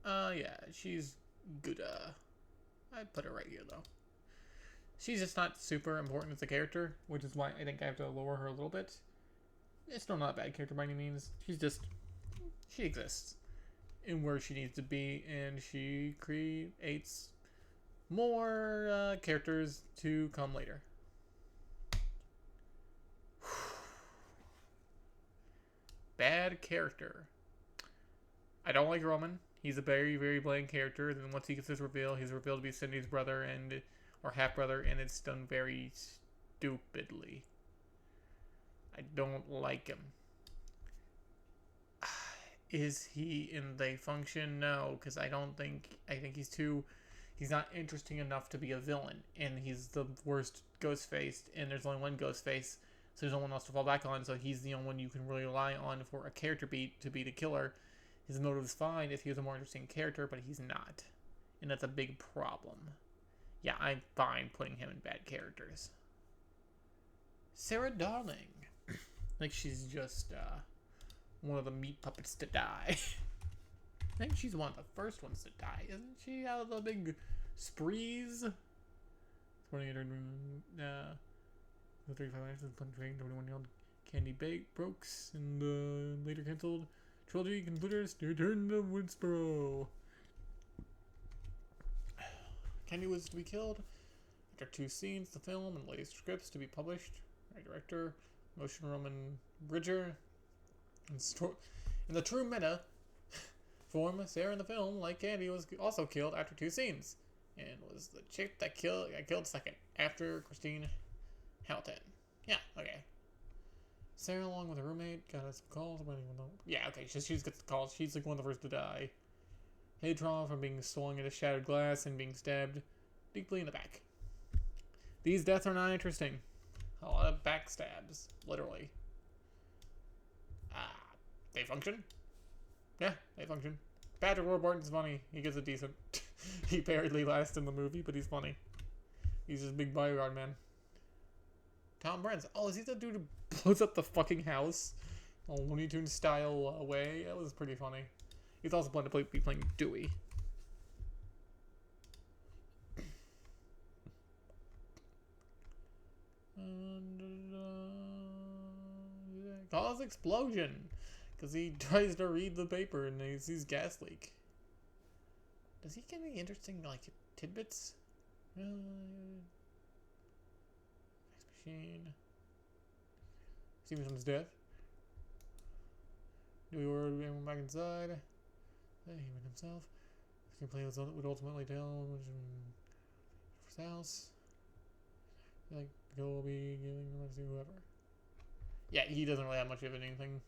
Yeah, she's good. I'd put her right here though. She's just not super important as a character, which is why I think I have to lower her a little bit. It's still not a bad character by any means. She's just. She exists in where she needs to be, and she creates more characters to come later. Bad character. I don't like Roman. He's a very, very bland character. Then once he gets his reveal, he's revealed to be Cindy's brother or half brother, and it's done very stupidly. I don't like him. Is he in They Function? No, because I think he's not interesting enough to be a villain, and he's the worst Ghostface, and there's only one Ghostface, so there's no one else to fall back on, so he's the only one you can really rely on for a character beat to be the killer. His motive's fine if he was a more interesting character, but he's not, and that's a big problem. Yeah, I'm fine putting him in bad characters. Sarah Darling. Like she's just, one of the meat puppets to die. I think she's one of the first ones to die, isn't she? Out of the big sprees. 28 the 35 minutes of Punch Train, 21-year-old Candy Brooks, in the later cancelled trilogy concluders to return to Woodsboro. Candy was to be killed after 2 scenes, the film, and latest scripts to be published. Right, director, Motion Roman Bridger. In the true meta form, Sarah in the film, like Candy, was also killed after 2 scenes, and was the chick that got killed second after Christine Halton. Yeah, okay. Sarah, along with her roommate, got us calls. Yeah, okay. She gets the calls. She's like one of the first to die. Head trauma from being swung into shattered glass and being stabbed deeply in the back. These deaths are not interesting. A lot of backstabs, literally. They function? Yeah, they function. Patrick Warburton's funny. He gets a decent. He barely lasts in the movie, but he's funny. He's just a big bodyguard man. Tom Brents. Oh, is he the dude who blows up the fucking house? A Looney Tunes style way? That was pretty funny. He's also going to be playing Dewey. Cause explosion. Because he tries to read the paper and he sees gas leak. Does he get any interesting, like, tidbits? Next machine. Stevenson's death. Do we order everyone back inside? He went himself. Screenplay would ultimately tell first house. Like, the goal will be giving to whoever. Yeah, he doesn't really have much of anything.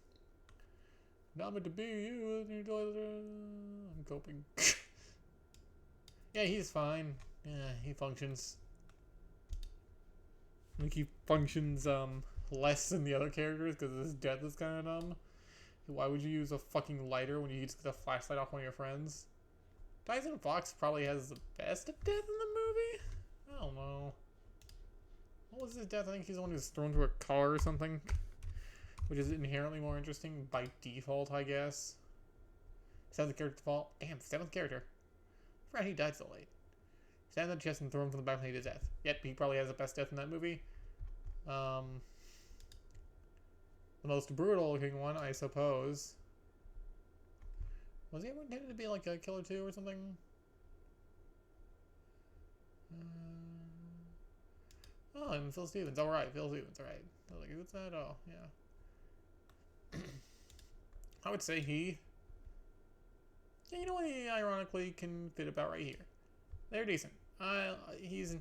Not meant to be you. I'm coping. Yeah, he's fine. Yeah, he functions. Like, he functions, less than the other characters because his death is kind of dumb. Why would you use a fucking lighter when you just get a flashlight off one of your friends? Tyson Fox probably has the best death in the movie? I don't know. What was his death? I think he's the one who's thrown to a car or something. Which is inherently more interesting by default, I guess. 7th character default. Damn, 7th character. I forgot he died so late. Stand on the chest and throw him from the balcony to death. Yep, he probably has the best death in that movie. The most brutal looking one, I suppose. Was he ever intended to be like a killer too or something? Oh, and Phil Stevens. Alright, Phil Stevens, alright. I was like, who's that? Oh, yeah. I would say he... Yeah, you know what? He ironically can fit about right here. They're decent. He's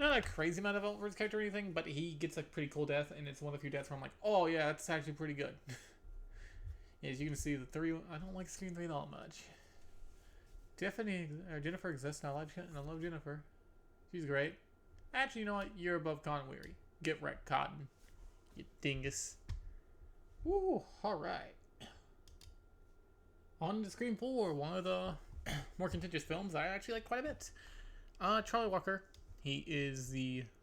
not a crazy amount of development for his character or anything, but he gets a pretty cool death, and it's one of the few deaths where I'm like, oh yeah, that's actually pretty good. As you can see, the 3... I don't like Scream 3 that much. Jennifer exists, and I love Jennifer. She's great. Actually, you know what? You're above Cotton Weary. Get wrecked, Cotton. You dingus. Woo, alright. On to Scream 4, one of the more contentious films I actually like quite a bit. Charlie Walker. He is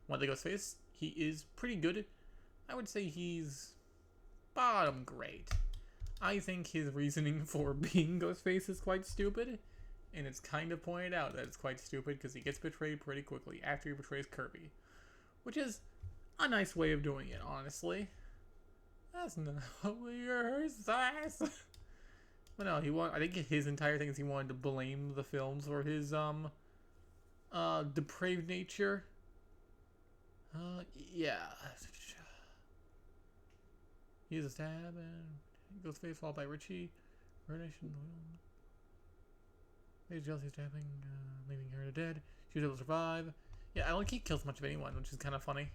one of the Ghostface. He is pretty good. I would say he's bottom grade. I think his reasoning for being Ghostface is quite stupid. And it's kind of pointed out that it's quite stupid because he gets betrayed pretty quickly after he betrays Kirby. Which is a nice way of doing it, honestly. That's not your size. But no, I think his entire thing is he wanted to blame the films for his, depraved nature. Yeah. He is a stab and Ghostface followed by Richie. Coronation. He's jealousy stabbing, leaving her dead. She was able to survive. Yeah, I don't think he kills much of anyone, which is kind of funny.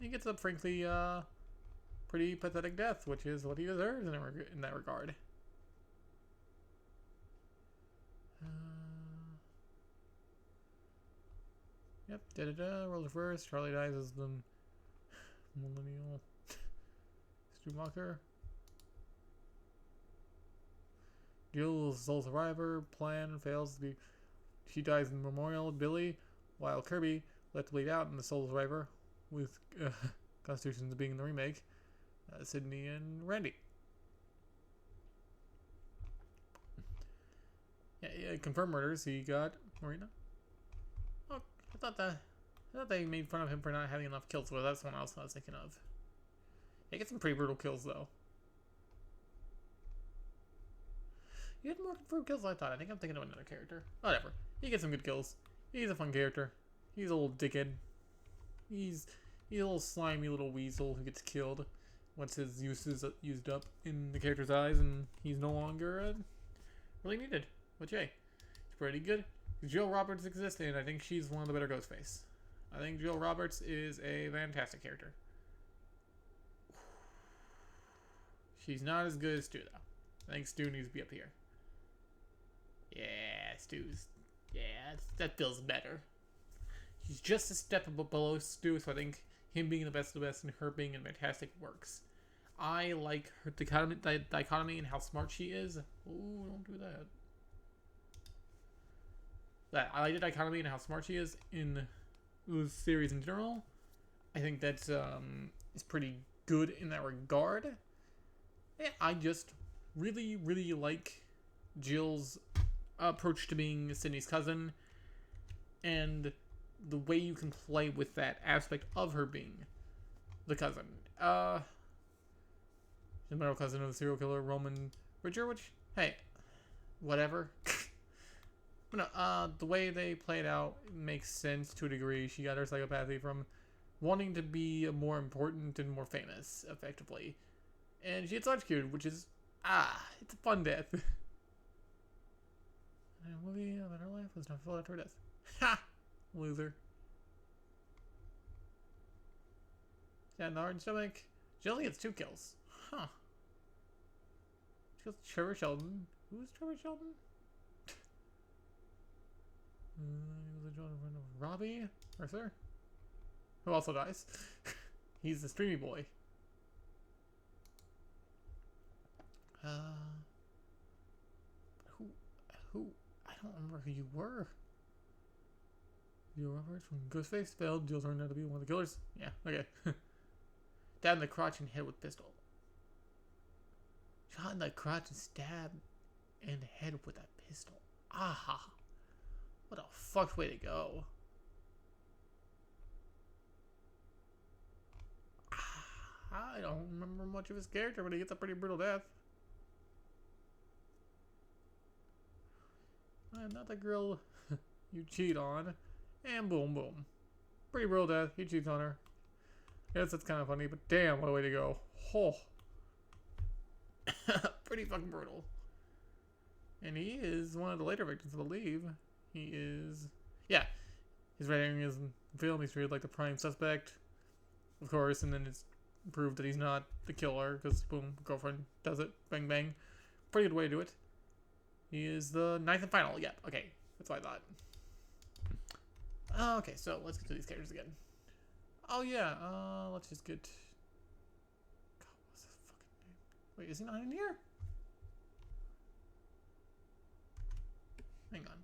He gets a frankly, pretty pathetic death, which is what he deserves in that regard. Yep, roll reverse. Charlie dies as the millennial Schumacher. Jill is sole survivor. Plan fails to be. She dies in the memorial. Billy, while Kirby let to bleed out in the sole survivor, with Constitution being in the remake. Sydney and Randy. Yeah, confirmed murders. He got Marina. Oh, I thought they made fun of him for not having enough kills. Well, that's one else I was thinking of. He gets some pretty brutal kills though. He had more confirmed kills than I thought. I think I'm thinking of another character. Whatever. He gets some good kills. He's a fun character. He's a little dickhead. He's a little slimy little weasel who gets killed once his use is used up in the character's eyes, and he's no longer really needed. Which, hey, it's pretty good. Jill Roberts exists, and I think she's one of the better Ghostface. I think Jill Roberts is a fantastic character. She's not as good as Stu, though. I think Stu needs to be up here. Yeah, Stu's... Yeah, that feels better. He's just a step below Stu, so I think him being the best of the best and her being fantastic works. I like her dichotomy and how smart she is. Ooh, don't do that. I like the dichotomy and how smart she is in the series in general. I think that's is pretty good in that regard. Yeah, I just really, really like Jill's approach to being Sydney's cousin, and the way you can play with that aspect of her being the cousin. The middle cousin of the serial killer, Roman Bridger, which, hey, whatever. But no, the way they played out makes sense to a degree. She got her psychopathy from wanting to be more important and more famous, effectively. And she gets electrocuted, which is, it's a fun death. And a movie about her life was not fulfilled after her death. Ha! Loser. Yeah, in the heart and stomach. She only gets 2 kills. Huh. She kills Trevor Sheldon. Who's Trevor Sheldon? He was a friend of Robbie Mercer, who also dies. He's the streamy boy. Who? I don't remember who you were. Jill Roberts from Ghostface failed. Jill turned out to be one of the killers. Yeah, okay. Stabbed in the crotch and head with pistol. Shot in the crotch and stabbed in the head with a pistol. Aha. What a fucked way to go. I don't remember much of his character, but he gets a pretty brutal death. I'm not the girl you cheat on. And boom, boom. Pretty brutal death. He cheats on her. Yes, that's kind of funny, but damn, what a way to go. Oh. Pretty fucking brutal. And he is one of the later victims, I believe. He is... Yeah. His writing is in the film. He's treated like the prime suspect, of course, and then it's proved that he's not the killer, because, boom, girlfriend does it. Bang, bang. Pretty good way to do it. He is the 9th and final. Yeah, okay. That's what I Okay, so let's get to these characters again. Oh yeah, let's just get. God, what's his fucking name? Wait, is he not in here? Hang on.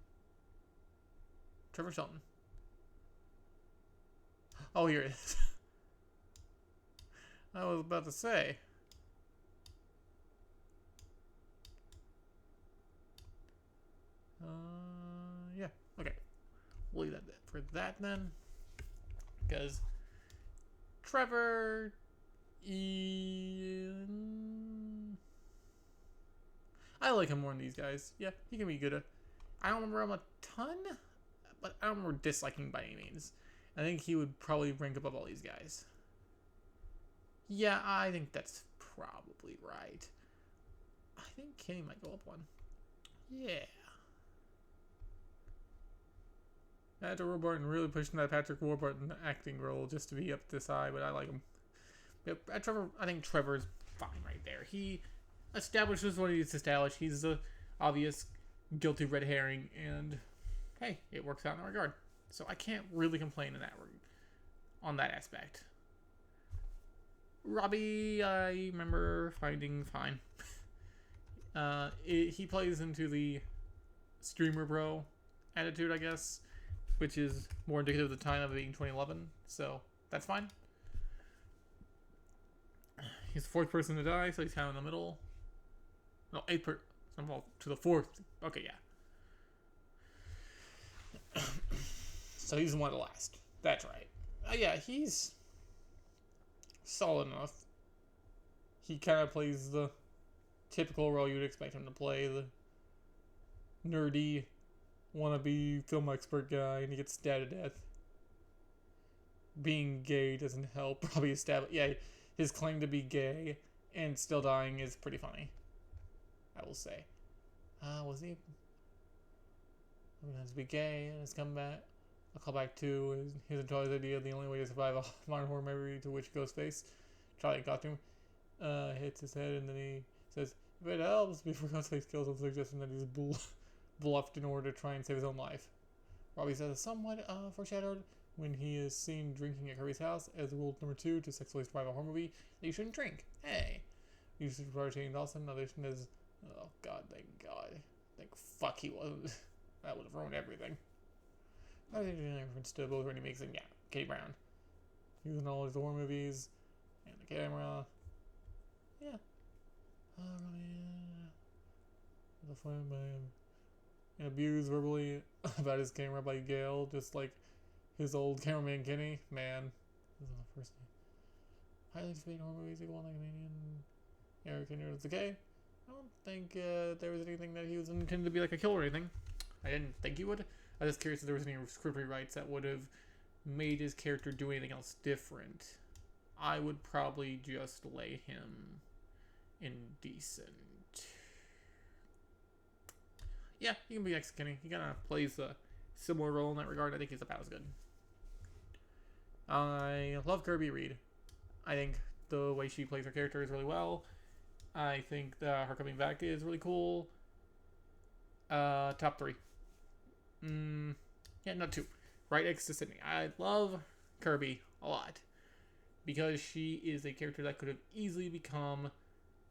Trevor Shelton. Oh, here it is. I was about to say. Yeah. Okay. We'll leave that for that then. Because Trevor. I like him more than these guys. Yeah, he can be good. I don't remember him a ton, but I don't remember disliking by any means. I think he would probably rank above all these guys. Yeah, I think that's probably right. I think Kenny might go up one. Yeah. Patrick Warburton really pushing that Patrick Warburton acting role just to be up this high, but I like him. But I think Trevor's fine right there. He establishes what he needs to establish. He's the obvious guilty red herring, and hey, it works out in that regard. So I can't really complain on that aspect. Robbie, I remember finding fine. He plays into the streamer bro attitude, I guess, which is more indicative of the time of being 2011. So that's fine. He's the fourth person to die, so he's kind of in the middle. No, eighth person to the fourth. Okay, yeah. So he's one of the last. That's right. Yeah, he's solid enough. He kind of plays the typical role you'd expect him to play. The nerdy, wannabe film expert guy, and he gets stabbed to death. Being gay doesn't help. Probably his claim to be gay and still dying is pretty funny, I will say. Was he? To be gay and his comeback. A callback to his and Charlie's idea the only way to survive a modern horror movie to which Ghostface, Charlie in costume, hits his head, and then he says, "If it helps," before Ghostface kills him, suggesting that he's bluffed in order to try and save his own life. Robbie says somewhat foreshadowed when he is seen drinking at Kirby's house as rule number 2 to sexually survive a horror movie that you shouldn't drink. Hey. You should probably Shane Dawson. Audition is, oh god, thank god. Thank fuck he wasn't. That would have ruined everything. I think there's a reference to both when he makes it, yeah, Katie Brown. Using all his horror movies and the camera. Yeah. The fun by him. And abused verbally about his camera by Gail, just like his old cameraman Kenny. Man, this is the first name. Highly anticipated horror movies equal like Canadian. Eric Henry was okay. I don't think there was anything that he was intended to be like a killer or anything. I didn't think he would. I was just curious if there was any script rewrites that would have made his character do anything else different. I would probably just lay him indecent. Yeah, he can be next to Kenny. He kind of plays a similar role in that regard. I think he's about as good. I love Kirby Reed. I think the way she plays her character is really well. I think her coming back is really cool. Top 3. Yeah, not 2. Right next to Sydney. I love Kirby a lot. Because she is a character that could have easily become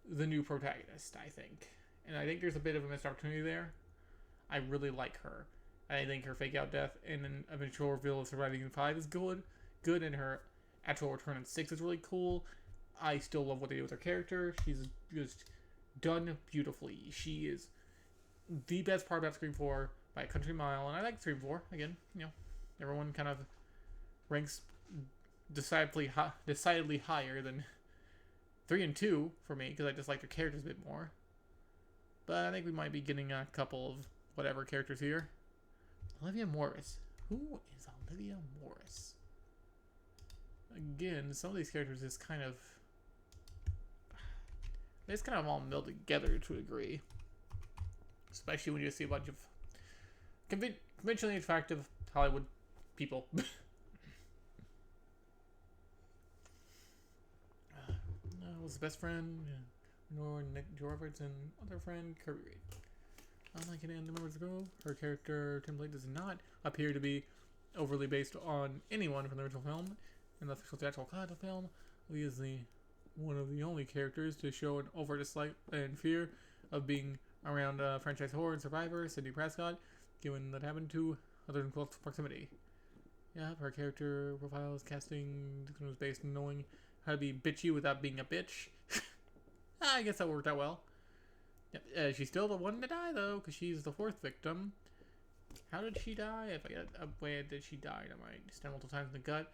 the new protagonist, I think. And I think there's a bit of a missed opportunity there. I really like her. I think her fake out death and an eventual reveal of surviving in 5 is good, and her actual return in 6 is really cool. I still love what they do with her character. She's just done beautifully. She is the best part about Scream 4 by a country mile, and I like Scream 4. Again, everyone kind of ranks decidedly higher than 3 and 2 for me, because I just like their characters a bit more. But I think we might be getting a couple of whatever characters here. Olivia Morris. Who is Olivia Morris? Again, some of these characters is kind of... They just kind of all meld together to a degree. Especially when you see a bunch of conventionally attractive Hollywood people. Was his best friend, nor Nick Jorvitz, and other friend Kirby Reed. Unlike an end moments ago, her character template does not appear to be overly based on anyone from the original film. In the official theatrical cut of the film, Lee is one of the only characters to show an overt dislike and fear of being around franchise horror and survivor, Sidney Prescott, given that happened to other than close proximity. Yeah, her character profile is casting was based on knowing how to be bitchy without being a bitch. I guess that worked out well. Yep. She's still the one to die, though, because she's the fourth victim. How did she die? If I get a way did she die? Am I stabbed multiple times in the gut?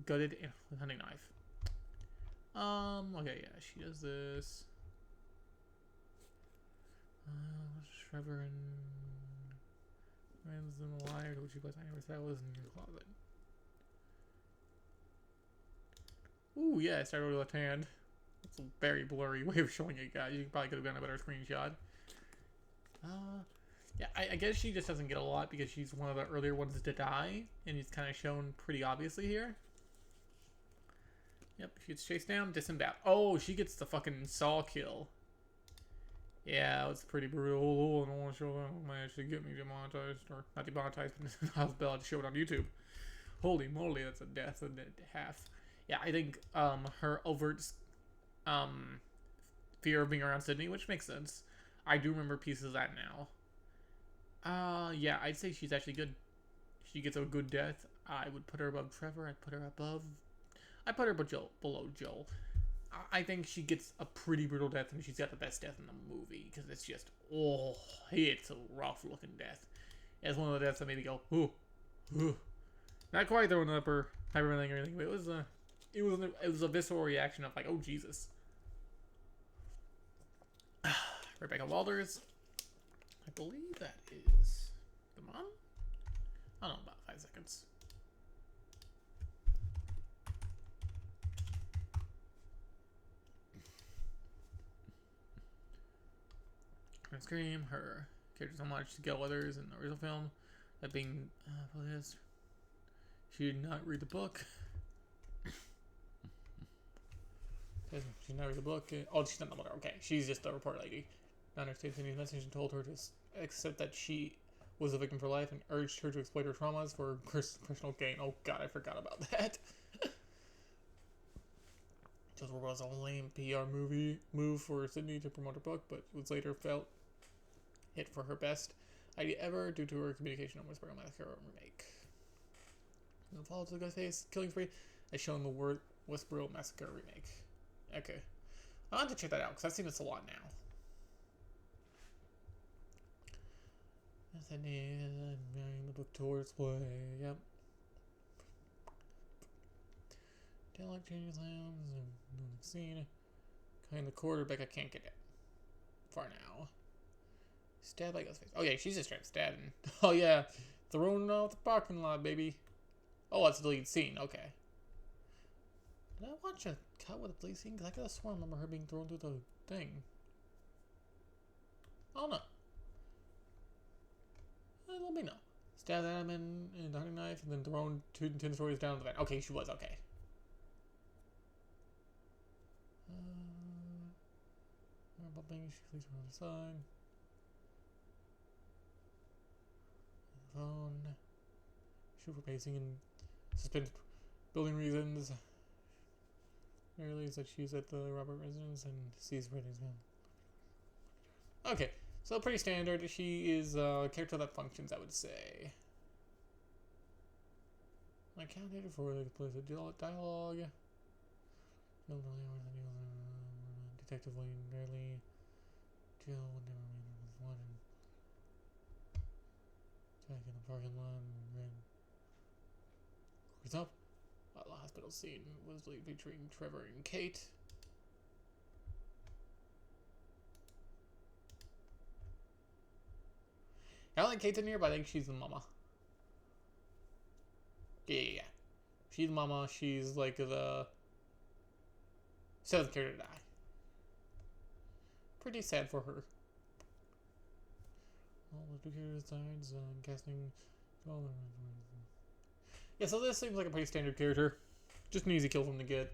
Gutted with a hunting knife. Okay, yeah, she does this. Trevor and Ransom alive, which you place on your was in your closet. Ooh, yeah, it started with left hand. It's a very blurry way of showing it, guys. You probably could have gotten a better screenshot. Yeah, I guess she just doesn't get a lot because she's one of the earlier ones to die, and it's kind of shown pretty obviously here. Yep, she gets chased down, disemboweled. Oh, she gets the fucking saw kill. Yeah, it was pretty brutal. Oh, I don't want to show that. It might actually get me demonetized, or not demonetized, but I was about to show it on YouTube. Holy moly, that's a death and a half. Yeah, I think her overt fear of being around Sidney, which makes sense. I do remember pieces of that now. Yeah, I'd say she's actually good. She gets a good death. I would put her above Trevor. I'd put her below Joel. I think she gets a pretty brutal death, and she's got the best death in the movie because it's just it's a rough looking death. It's one of the deaths that made me go ooh. Not quite throwing up or hyperventilating or anything, but it was a visceral reaction of like, oh Jesus. Rebecca Walters. I believe that is the mom? I don't know, about 5 seconds. Her Scream, her character's homage to Gail Weathers in the original film. That being, she did not read the book. She did not read the book. Oh, she's not the mother. Okay, she's just the report lady. Not understands Cindy's message and told her to accept that she was a victim for life and urged her to exploit her traumas for personal gain. Oh god, I forgot about that. This was a lame PR move for Sydney to promote her book, but was later felt hit for her best idea ever due to her communication on Whisper Massacre remake. The follow to the Ghostface killing spree as shown in the word Whisper Massacre remake. Okay, I'll have to check that out because I've seen this a lot now. The book towards play. Yep. Dialogue changes lands. Scene. Kind of quarterback. I can't get it. For now. Stabbed by Ghostface. Oh yeah, she's just straight stabbing. Oh yeah, thrown out the parking lot, baby. Oh, that's the lead scene. Okay. Did I watch a cut with a police scene? Because I could have sworn I remember her being thrown through the thing. Oh no. Let me know. Stabbed Adam in the hunting knife and then thrown 10 stories down the van. Okay, she was okay. Bumping, she flees from the side. Phone. Shoot for pacing and suspended building reasons. Early that she's at the Robert residence and sees Brittany's man. Okay, so pretty standard. She is a character that functions, I would say. I counted for the place of dialogue. Detective Wayne rarely Jill would never meet with one and Jack in the parking lot and ran. What's up? The hospital scene was featuring Trevor and Kate. I don't like Kate's in here, but I think she's the mama. Yeah. She's the mama. She's like the 7th character to die. Pretty sad for her. All the 2 characters died, casting. Yeah, so this seems like a pretty standard character. Just an easy kill from the get.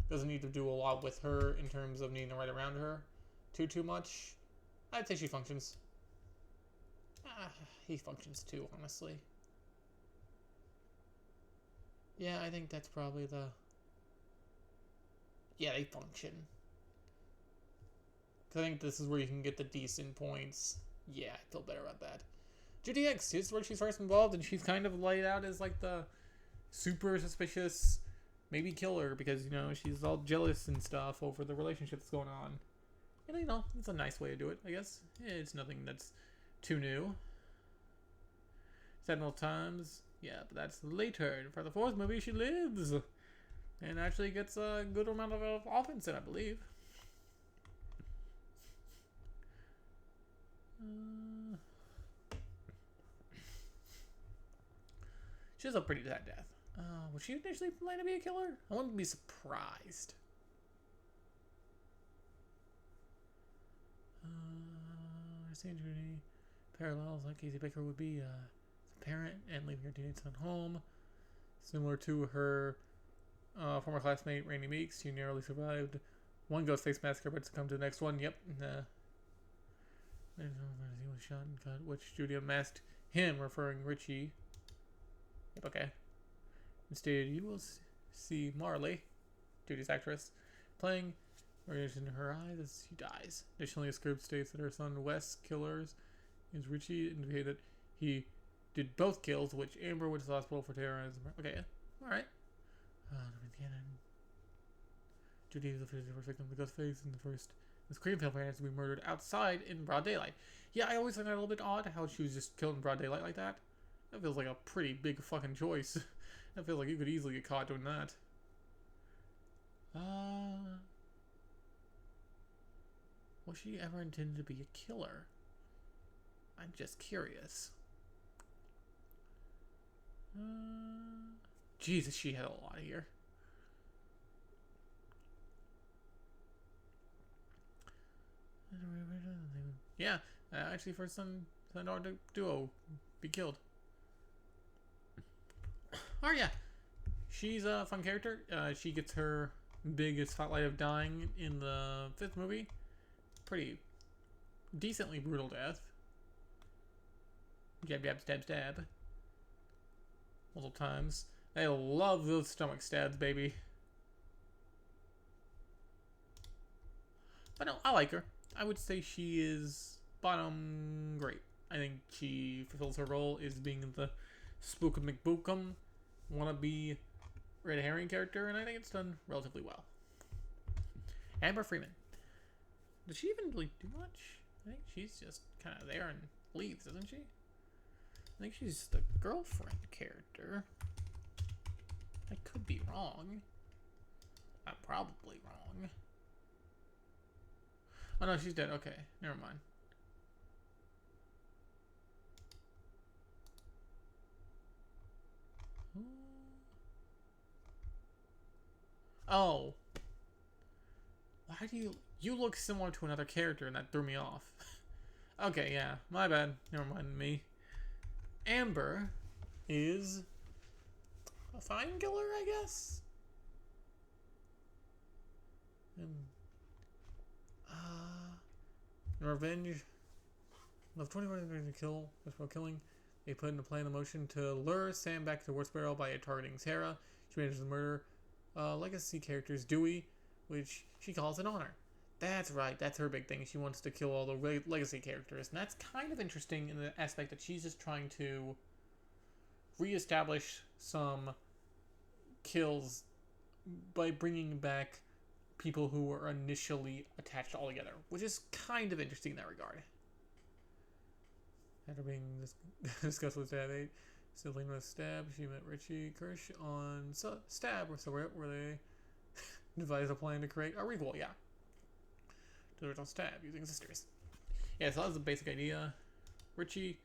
Doesn't need to do a lot with her in terms of needing to ride around her too much. I'd say she functions. he functions too, honestly. Yeah, I think that's probably the... Yeah, they function. I think this is where you can get the decent points. Yeah, I feel better about that. Judy X is where she's first involved, and she's kind of laid out as like the super suspicious, maybe killer, because, you know, she's all jealous and stuff over the relationship that's going on. And, you know, it's a nice way to do it, I guess. It's nothing that's too new. Several times. Yeah, but that's later. For the fourth movie, she lives. And actually gets a good amount of offense in, I believe. She has a pretty sad death. Was she initially planned to be a killer? I wouldn't be surprised. Judy parallels like Casey Baker would be a parent and leaving her teenage son home. Similar to her former classmate Randy Meeks, she narrowly survived one Ghostface massacre but succumbed to the next one. Yep. He was shot and cut, which Judy unmasked him, referring Richie. Yep, okay. Instead, you will see Marley, Judy's actress, playing in her eyes as she dies. Additionally, a script states that her son Wes killers is Richie, indicated that he did both kills, which Amber was responsible for terrorism. Okay, alright. Judy is the first victim of the Ghostface in the first. The Scream film has to be murdered outside in broad daylight. Yeah, I always find that a little bit odd how she was just killed in broad daylight like that. That feels like a pretty big fucking choice. That feels like you could easily get caught doing that. Was she ever intended to be a killer? I'm just curious. Jesus, she had a lot here. Yeah, actually, for son-daughter duo be killed. Oh yeah, she's a fun character. She gets her biggest spotlight of dying in the 5th movie. Pretty decently brutal death. Jab, jab, stab, stab. Multiple times. I love those stomach stabs, baby. But no, I like her. I would say she is bottom great. I think she fulfills her role as being the Spookum McBookum wannabe red herring character, and I think it's done relatively well. Amber Freeman. Does she even really do much? I think she's just kind of there and leaves, isn't she? I think she's the girlfriend character. I could be wrong. I'm probably wrong. Oh no, she's dead. Okay, never mind. Oh. Why do you look similar to another character, and that threw me off. Okay, yeah, my bad. Never mind me. Amber is a fine killer, I guess. And in revenge of 21 to kill before killing, they put into plan a motion to lure Sam back to Woodsboro by targeting Sarah. She manages to murder legacy characters Dewey, which she calls an honor. That's right, that's her big thing. She wants to kill all the legacy characters, and that's kind of interesting in the aspect that she's just trying to reestablish some kills by bringing back people who were initially attached altogether, which is kind of interesting in that regard. After being discussed with Stab 8, Sibling was stabbed. She met Richie Kirsch on Stab, where they devised a plan to create a requel, yeah. To the original Stab, using sisters. Yeah, so that was the basic idea. Richie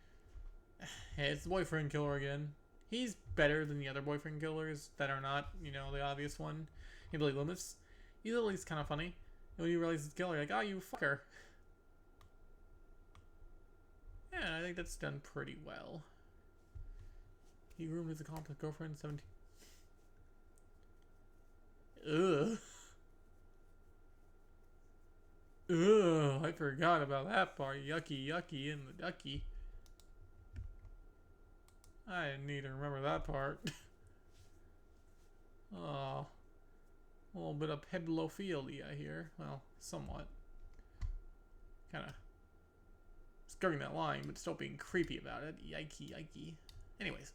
is the boyfriend killer again. He's better than the other boyfriend killers that are not, you know, the obvious one. He Billy Loomis. He's at least kind of funny. And when you realize he's the killer, you're like, oh, you fucker. Yeah, I think that's done pretty well. He groomed his accomplice girlfriend 17. Ugh. Ugh, I forgot about that part. Yucky, yucky in the ducky. I didn't need to remember that part. Oh, a little bit of pedophilia here. Well, somewhat. Kind of skirting that line, but still being creepy about it. Yikey, yikey. Anyways,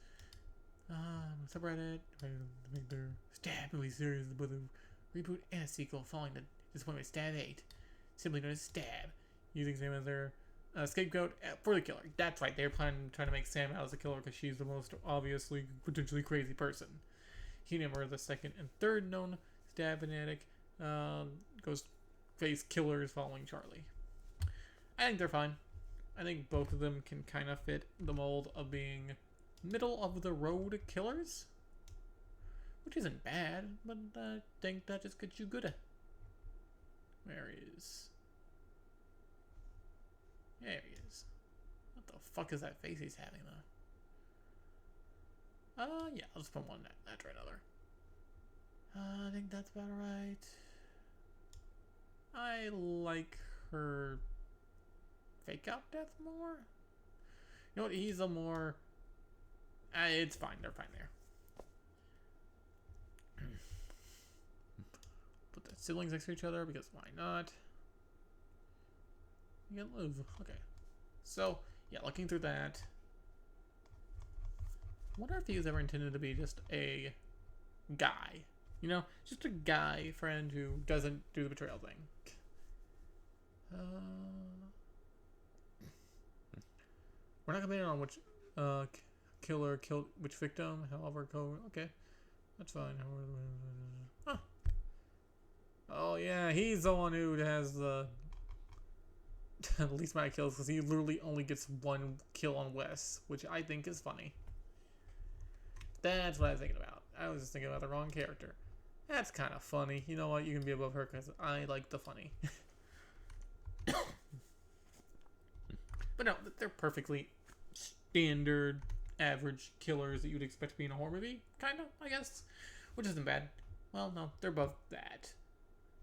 subreddit, make their Stab movie series with a reboot and a sequel following the disappointment Stab 8, simply known as Stab, using Sam as their scapegoat for the killer. That's right, they're trying to make Sam out as the killer because she's the most obviously potentially crazy person. He never the second and third known Stab fanatic ghost face killers following Charlie. I think they're fine. I think both of them can kind of fit the mold of being middle of the road killers, which isn't bad, but I think that just gets you good. Where is? There he is. What the fuck is that face he's having though? Yeah, I'll just put one after another. I think that's about right. I like her fake out death more. You know what? He's a more. It's fine. They're fine there. Put the siblings next to each other because why not? You get Liv. Okay. So yeah, looking through that. I wonder if he was ever intended to be just a guy. You know, just a guy friend who doesn't do the betrayal thing. We're not commenting on which killer killed which victim, however, okay, that's fine. Huh. Oh yeah, he's the one who has the least amount of kills because he literally only gets one kill on Wes, which I think is funny. That's what I was thinking about. I was just thinking about the wrong character. That's kind of funny. You know what? You can be above her because I like the funny. But no, they're perfectly standard, average killers that you'd expect to be in a horror movie. Kind of, I guess. Which isn't bad. Well, no, they're above that.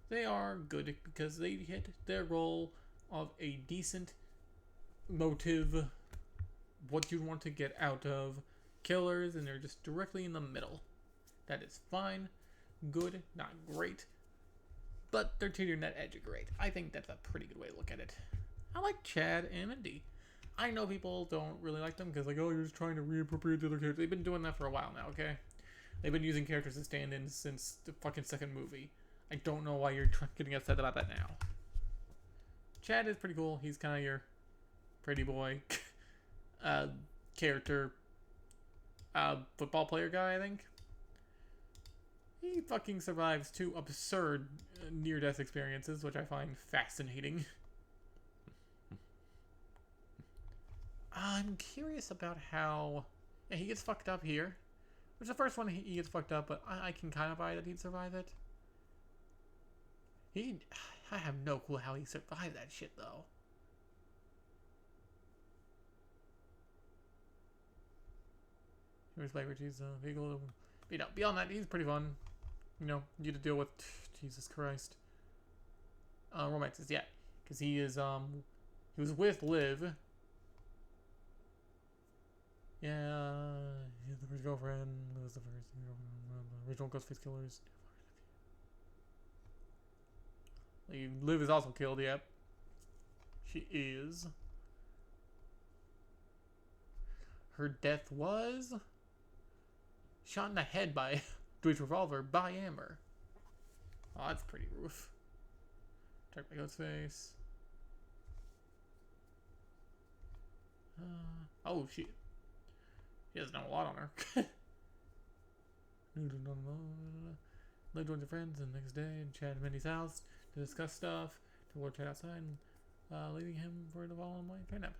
They are good because they hit their role of a decent motive, what you want to get out of killers, and they're just directly in the middle. That is fine, good, not great, but they're teetering that edge of great. I think that's a pretty good way to look at it. I like Chad and Mindy. I know people don't really like them because like, oh, you're just trying to reappropriate the other characters. They've been doing that for a while now, okay? They've been using characters as stand-ins since the fucking second movie. I don't know why you're getting upset about that now. Chad is pretty cool. He's kind of your pretty boy character football player guy, I think. He fucking survives 2 absurd near-death experiences, which I find fascinating. I'm curious about how... Yeah, he gets fucked up here. Which is the first one he gets fucked up, but I can kind of buy that he'd survive it. I have no clue how he survived that shit, though. Here's Liberty's vehicle. You know, beyond that, he's pretty fun. You know, you to deal with. Jesus Christ. Romances, yeah, because he is he was with Liv. Yeah, he's the first girlfriend. Liv was the first girlfriend. Original Ghostface killers. Liv is also killed. Yep, she is. Her death was shot in the head by Dewey's revolver by Amber. Oh, that's pretty roof. Check my Ghostface. Oh, she doesn't know a lot on her. Liv joins her friends the next day in Chad and Mindy's house to discuss stuff. To lure Chad outside, leaving him for the following night fair nap.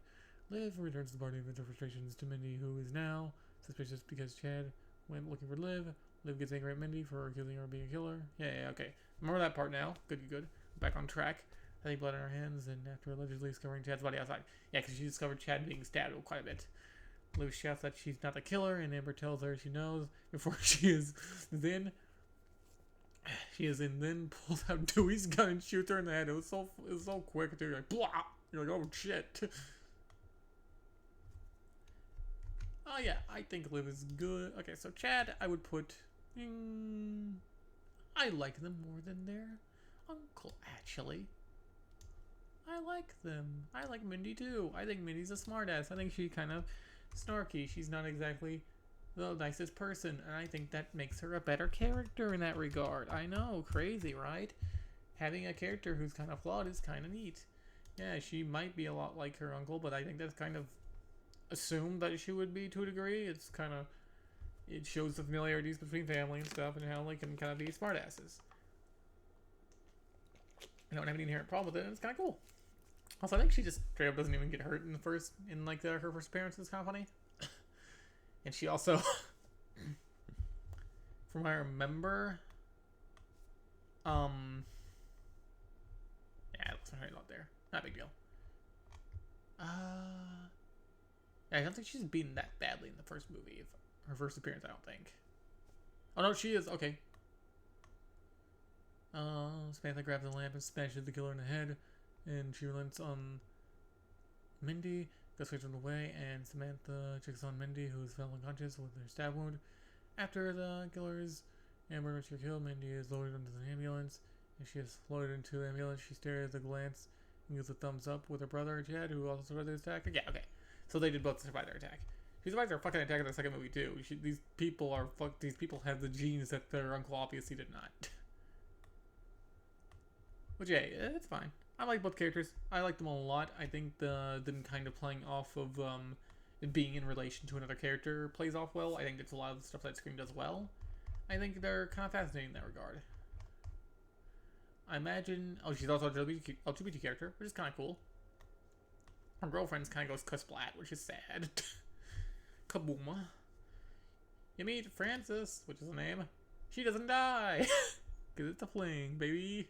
Liv returns to the party with her frustrations to Mindy, who is now suspicious because Chad went looking for Liv. Liv gets angry at Mindy for accusing her of being a killer. Yeah, okay. Remember that part now. Good. Back on track. I think blood on her hands, and after allegedly discovering Chad's body outside. Yeah, because she discovered Chad being stabbed quite a bit. Liv shouts that she's not the killer, and Amber tells her she knows before she is then pulls out Dewey's gun and shoots her in the head. It was so quick, dude. Like, blah! You're like, oh shit. Yeah, I think Liv is good. Okay, so Chad, I would put. I like them more than their uncle, actually. I like them. I like Mindy too. I think Mindy's a smartass. I think she's kind of snarky. She's not exactly the nicest person, and I think that makes her a better character in that regard. I know, crazy, right? Having a character who's kind of flawed is kind of neat. Yeah, she might be a lot like her uncle, but I think that's kind of assumed that she would be to a degree. It's kind of, it shows the familiarities between family and stuff, and how they can kind of be smartasses. I don't have any inherent problem with it, and it's kind of cool. Also, I think she just straight up doesn't even get hurt in the first, in like her first appearance. Is kind of funny. And she also, from what I remember, yeah, it wasn't hurt out there. Not a big deal. Yeah, I don't think she's beaten that badly in the first movie. Her first appearance, I don't think. Oh no, she is. Okay. Samantha grabs the lamp and smashes the killer in the head, and she relents on Mindy. Goes straight away, and Samantha checks on Mindy, who is fell unconscious with her stab wound. After the killers and murder to kill, Mindy is lowered into the ambulance. As she is lowered into the ambulance, she stares at a glance and gives a thumbs up with her brother, Chad, who also survived the attack. Yeah, okay. So they did both survive their attack. She survived their fucking attack in the second movie, too. These people are these people have the genes that their uncle obviously did not. Which, yeah, it's fine. I like both characters. I like them a lot. I think them kind of playing off of it being in relation to another character plays off well. I think it's a lot of the stuff that Scream does well. I think they're kind of fascinating in that regard. I imagine... Oh, she's also a LGBT character, which is kind of cool. Her girlfriend's kind of goes cusplat, which is sad. Kaboom. You meet Frances, which is a name. She doesn't die! Because it's a fling, baby.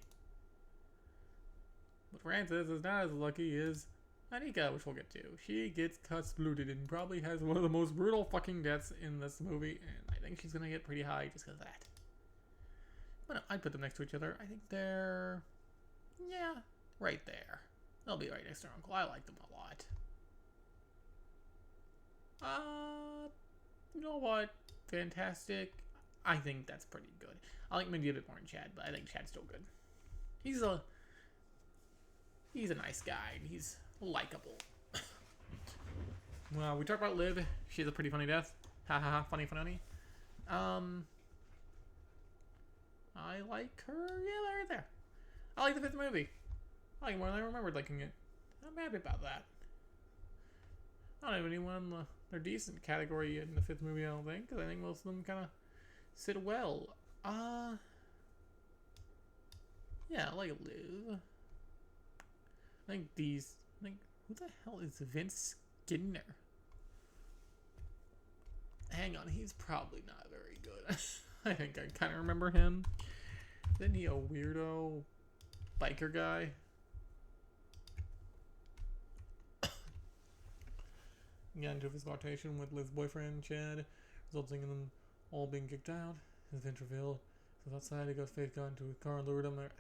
But Frances is not as lucky as Anika, which we'll get to. She gets cuspluted and probably has one of the most brutal fucking deaths in this movie, and I think she's gonna get pretty high just because of that. But no, I'd put them next to each other. I think they're... yeah, right there. They'll be right next to her uncle. I like them a lot. You know what? Fantastic. I think that's pretty good. I like Mindy a bit more than Chad, but I think Chad's still good. He's a nice guy, and he's likable. Well, we talked about Liv. She has a pretty funny death. Ha ha ha, funny. I like her. Yeah, right there. I like the fifth movie. I like it more than I remembered liking it. I'm happy about that. I don't have anyone in their decent category in the fifth movie, I don't think, because I think most of them kind of sit well. Yeah, I like Liv. I think who the hell is Vince Skinner? Hang on, he's probably not very good. I think I kind of remember him. Isn't he a weirdo biker guy? Got into a physical altercation with Liv's boyfriend, Chad, resulting in them all being kicked out. His event revealed. So outside, he got face got into his car and lured him there.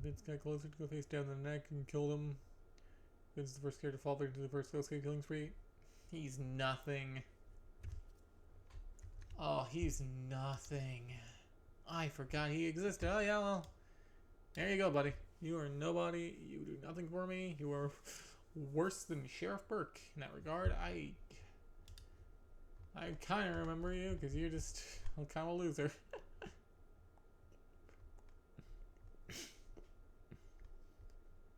Vince got closer to go face down the neck and killed him. Vince is the first character to fall victim to the first Ghostface killing spree. He's nothing. Oh, he's nothing. I forgot he existed. Oh, yeah, well. There you go, buddy. You are nobody. You do nothing for me. You are worse than Sheriff Burke in that regard. I kind of remember you because you're just kind of a loser.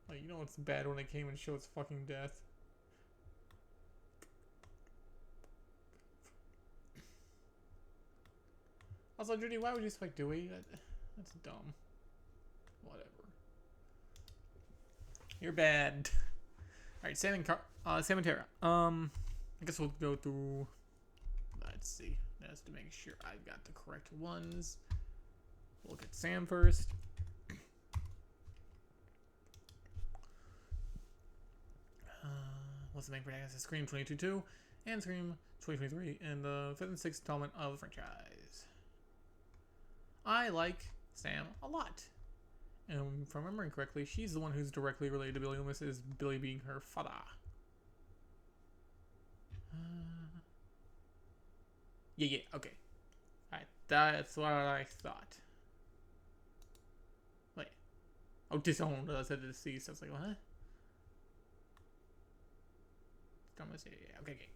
Like, you know it's bad when they came and showed its fucking death. Also, Judy, why would you suspect Dewey? That's dumb. Whatever. You're bad. Alright, Sam and Tara. I guess we'll go through... Let's see. Just to make sure I've got the correct ones. We'll look at Sam first. What's the main protagonist? Scream 22 and Scream 2023 and the 5th and 6th installment of the franchise. I like Sam a lot. And if I'm remembering correctly, she's the one who's directly related to Billy Loomis, is Billy being her father. Yeah, yeah, okay. Alright, that's what I thought. Wait. Oh, disowned. I said deceased. I was like, what? Yeah, okay, okay.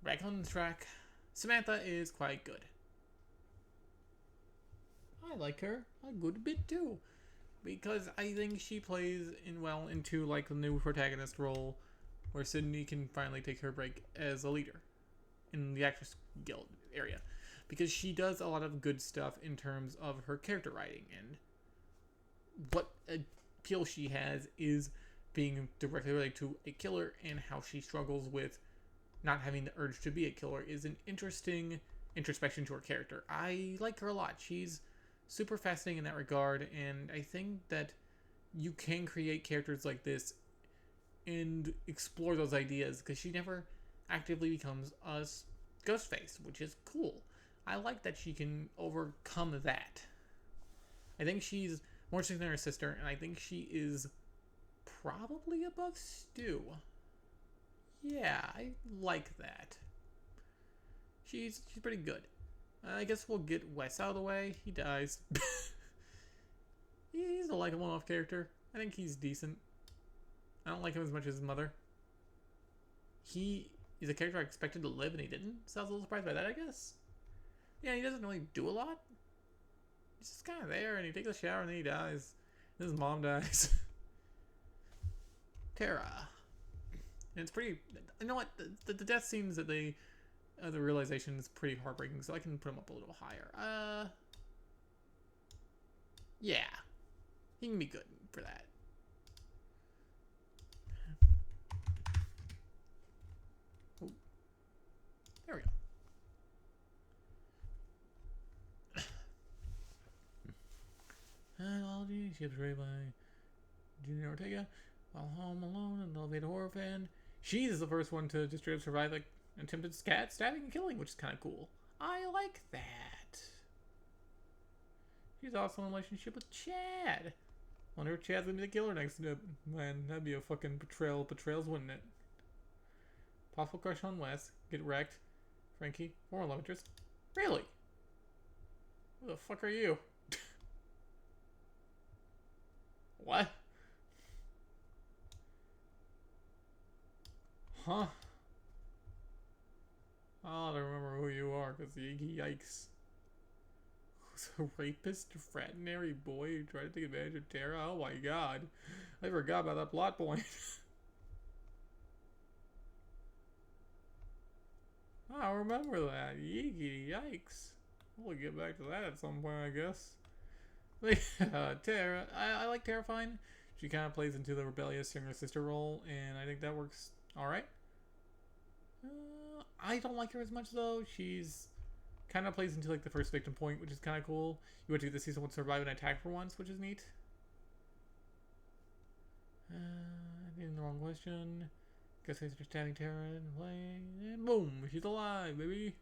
Back on the track. Samantha is quite good. I like her a good bit too. Because I think she plays in well into like the new protagonist role where Sydney can finally take her break as a leader in the Actress Guild area. Because she does a lot of good stuff in terms of her character writing, and what appeal she has is being directly related to a killer, and how she struggles with not having the urge to be a killer is an interesting introspection to her character. I like her a lot. She's super fascinating in that regard, and I think that you can create characters like this and explore those ideas because she never actively becomes a ghost face, which is cool. I like that she can overcome that. I think she's more interesting than her sister, and I think she is probably above Stu. Yeah, I like that. She's pretty good. I guess we'll get Wes out of the way. He dies. He's a likable enough character. I think he's decent. I don't like him as much as his mother. He is a character I expected to live and he didn't, so I was a little surprised by that, I guess. Yeah, he doesn't really do a lot. He's just kind of there, and he takes a shower and then he dies. And his mom dies. Tara. And it's pretty... You know what? The death scenes that they... the realization is pretty heartbreaking, so I can put him up a little higher. Yeah. He can be good for that. Ooh. There we go. Analogy, she was raised by Junior Ortega while home alone and elevated horror fan. She's the first one to just straight up survive like attempted cat stabbing and killing, which is kind of cool. I like that. She's also in a relationship with Chad. Wonder if Chad's gonna be the killer next to it. Man, that'd be a fucking betrayals, wouldn't it? Possible crush on Wes. Get wrecked. Frankie, former love interest. Really? Who the fuck are you? What? Huh? I don't remember who you are, because yikes. Who's a rapist, fraternary boy who tried to take advantage of Tara? Oh my god. I forgot about that plot point. I remember that. Yikes. We'll get back to that at some point, I guess. Tara, I like Terrifying. She kind of plays into the rebellious younger sister role, and I think that works alright. I don't like her as much, though. She's kind of plays into like the first victim point, which is kind of cool. You want to get to see someone survive an attack for once, which is neat. I did the wrong question. Guess I started stabbing Tara and playing, and boom, she's alive, baby.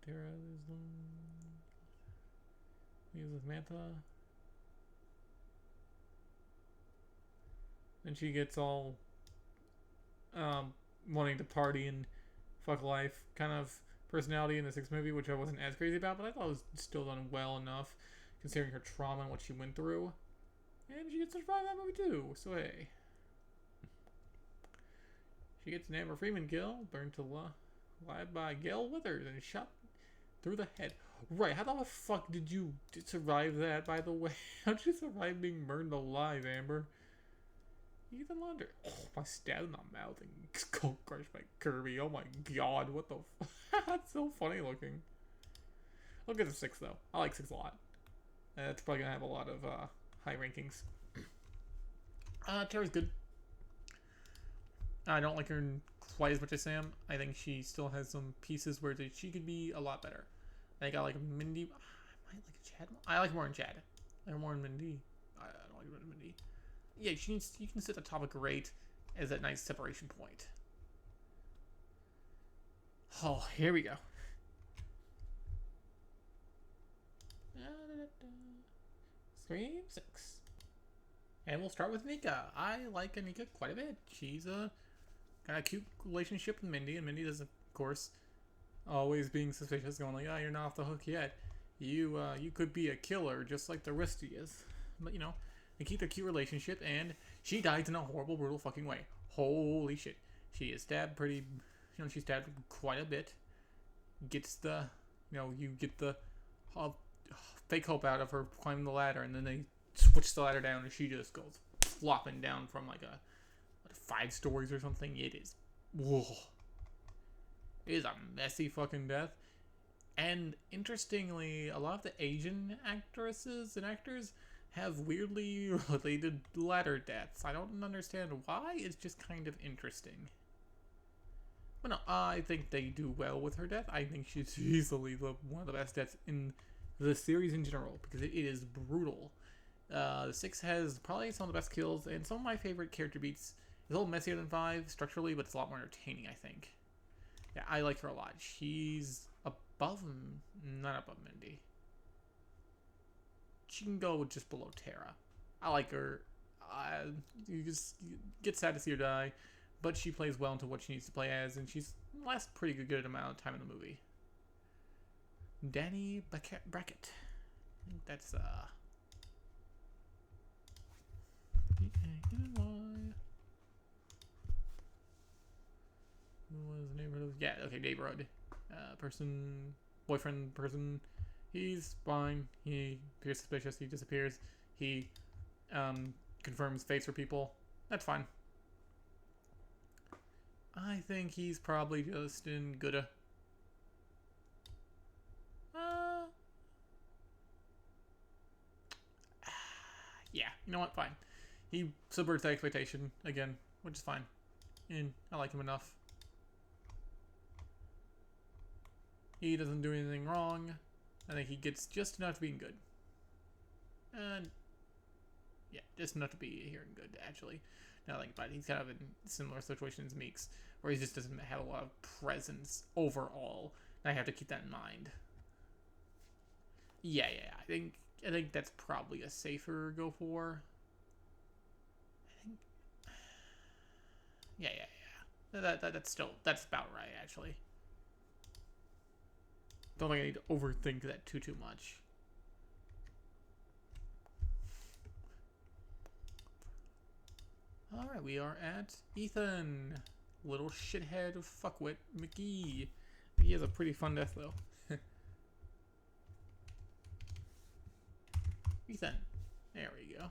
Tara is with Mantha. And she gets all wanting to party and fuck life kind of personality in the sixth movie, which I wasn't as crazy about, but I thought it was still done well enough considering her trauma and what she went through. And she gets to survive that movie too, so hey. She gets an Amber Freeman kill, burned to live by Gail Withers and shot through the head. Right, how the fuck did you survive that, by the way? How'd you survive being burned alive, Amber? Ethan Launder. Oh, my stab in the mouth and skull crushed by Kirby. Oh my god, what the f... That's so funny looking. I'll get a 6 though. I like 6 a lot. It's probably gonna have a lot of high rankings. Tara's good. I don't like her quite as much as Sam. I think she still has some pieces where she could be a lot better. I think I like Mindy. I might like Chad. I like more than Chad. I like more than Mindy. I don't like Mindy. Yeah, you can sit at the top of great as that nice separation point. Oh, here we go. Scream 6. And we'll start with Anika. I like Anika quite a bit. She's a kind of cute relationship with Mindy, and Mindy does, of course, always being suspicious, going like, "Oh, you're not off the hook yet. You could be a killer, just like the rest of you." But they keep their cute relationship, and she dies in a horrible, brutal fucking way. Holy shit! She is stabbed pretty. She's stabbed quite a bit. Gets the, you get the uh, fake hope out of her climbing the ladder, and then they switch the ladder down, and she just goes flopping down from like 5 stories or something. It is, whoa. It is a messy fucking death. And interestingly, a lot of the Asian actresses and actors have weirdly related ladder deaths. I don't understand why. It's just kind of interesting. But no, I think they do well with her death. I think she's easily one of the best deaths in the series in general, because it is brutal. The 6 has probably some of the best kills, and some of my favorite character beats. It's a little messier than 5 structurally, but it's a lot more entertaining, I think. Yeah, I like her a lot. She's above, not above Mindy. She can go just below Tara. I like her. You get sad to see her die, but she plays well into what she needs to play as, and she's lasts pretty good amount of time in the movie. Danny Brackett. That's What was the neighborhood? Yeah, okay, neighborhood. Boyfriend person. He's fine. He appears suspicious. He disappears. He confirms fates for people. That's fine. I think he's probably just in good. Yeah, you know what? Fine. He subverts the expectation again, which is fine. And I like him enough. He doesn't do anything wrong. I think he gets just enough to being good. And yeah, just enough to be here and good, actually. Now I think about it, he's kind of in similar situations as Meeks, where he just doesn't have a lot of presence overall. And I have to keep that in mind. Yeah, I think that's probably a safer go for. Yeah. That's about right, actually. Don't think I need to overthink that too much. Alright, we are at Ethan. Little shithead fuckwit McGee. He has a pretty fun death, though. Ethan. There we go.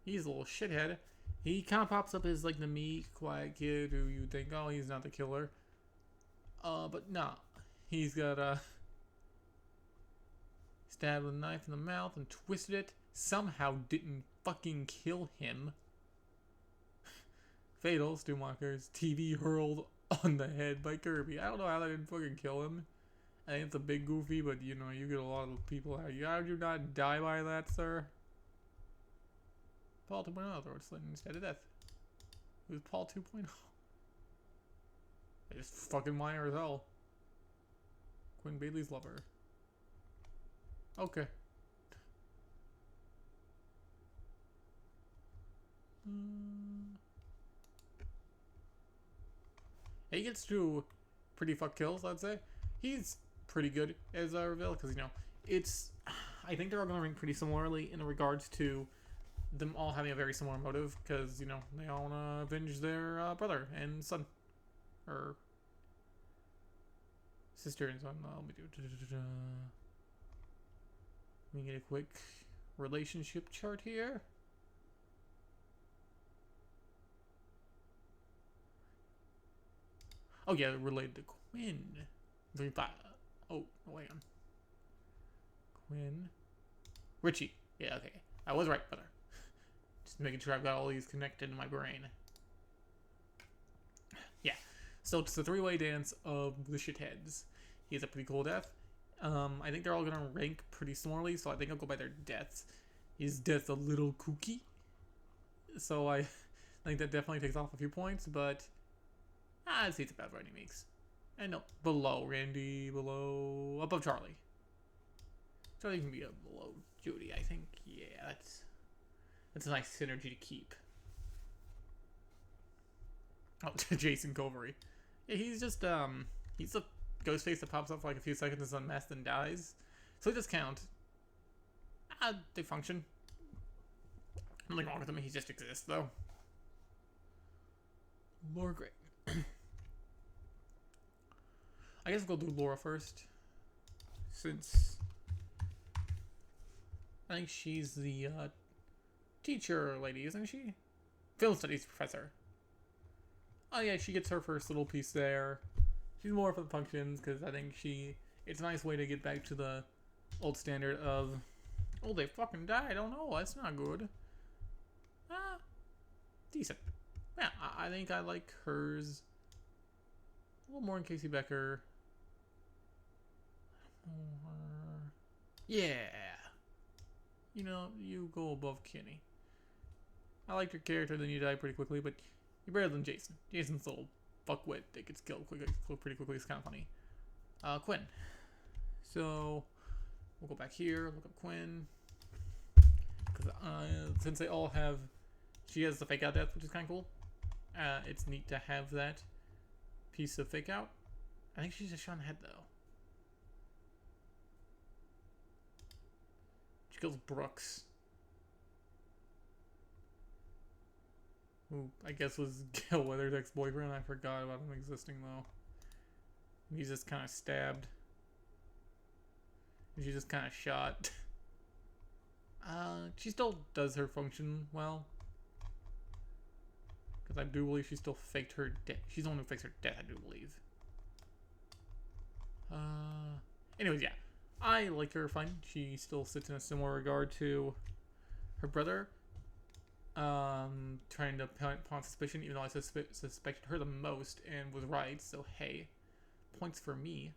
He's a little shithead. He kind of pops up as like the meek, quiet kid who you think, oh, he's not the killer. But nah. He's got stabbed with a knife in the mouth and twisted it. Somehow didn't fucking kill him. Fatal, Stoomwalker's TV hurled on the head by Kirby. I don't know how that didn't fucking kill him. I think it's a big goofy, but you get a lot of people. How did you not die by that, sir? Paul 2.0 throw slit instead of death. Who's Paul 2.0? They just fucking minor as hell. Quinn Bailey's lover. Okay. He gets 2 pretty fuck kills, I'd say. He's pretty good as a reveal, because, it's... I think they're all going to rank pretty similarly in regards to them all having a very similar motive, because, they all want to avenge their brother and son. Or... sister and son. Let me do... Let me get a quick relationship chart here. Oh yeah, related to Quinn. Oh, wait on. Quinn. Richie. Yeah, okay. I was right, brother. Just making sure I've got all these connected in my brain. Yeah. So it's the 3-way dance of the shitheads. He has a pretty cool death. I think they're all gonna rank pretty similarly, so I think I'll go by their deaths. His death's a little kooky. So I think that definitely takes off a few points, but I'd say it's about Randy Meeks. And no, below Randy, above Charlie. Charlie can be below Judy, I think. Yeah, that's... That's a nice synergy to keep. Oh, Jason Covery. Yeah, he's just, he's a ghost face that pops up for like a few seconds, is unmasked, and dies. So he does count. They function. Nothing wrong with him, he just exists, though. Laura Gray. I guess we'll do Laura first. Since I think she's the teacher lady, isn't she? Film studies professor. Oh yeah, she gets her first little piece there. She's more for the functions because I think it's a nice way to get back to the old standard of, oh, they fucking died. Oh no, that's not good. Decent. Yeah, I think I like hers a little more than Casey Becker. Yeah. You know, you go above Kenny. I liked your character, then you die pretty quickly, but you're better than Jason. Jason's a little fuckwit that gets killed pretty quickly. It's kind of funny. Quinn. So, we'll go back here, look up Quinn. Because since they all have... She has the fake out death, which is kind of cool. It's neat to have that piece of fake out. I think she's just shot in the head, though. She kills Brooks. Who I guess was Gail Weathers' ex-boyfriend. I forgot about him existing, though. He's just kind of stabbed. And she's just kind of shot. She still does her function well. Because I do believe she still faked her death. She's the one who fakes her death, I do believe. Anyways, yeah. I like her fine. She still sits in a similar regard to her brother. Trying to pawn suspicion, even though I suspected her the most and was right. So, hey. Points for me.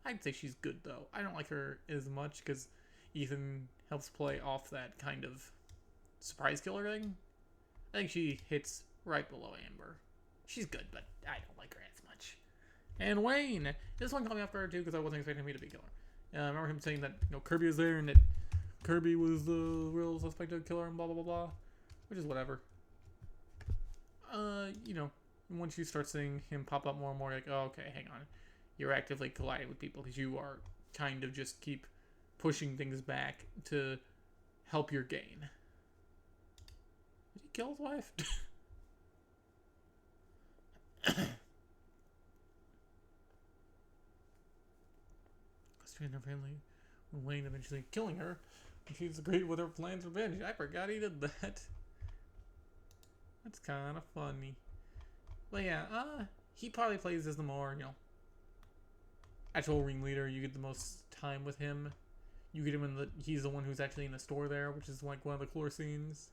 I'd say she's good, though. I don't like her as much because Ethan helps play off that kind of surprise killer thing. I think she hits right below Amber. She's good, but I don't like her as much. And Wayne! This one caught me off guard, too, because I wasn't expecting me to be a killer. I remember him saying that, Kirby was there and that Kirby was the real suspected killer and blah, blah, blah, blah. Which is whatever. Once you start seeing him pop up more and more, like, oh, okay, hang on. You're actively colliding with people because you are kind of just keep pushing things back to help your gain. Did he kill his wife? Strain her family when Wayne eventually killing her. She's agreed with her plan's revenge. I forgot he did that. That's kind of funny. But yeah, he probably plays as the more, actual ringleader. You get the most time with him. You get him he's the one who's actually in the store there, which is like one of the cooler scenes.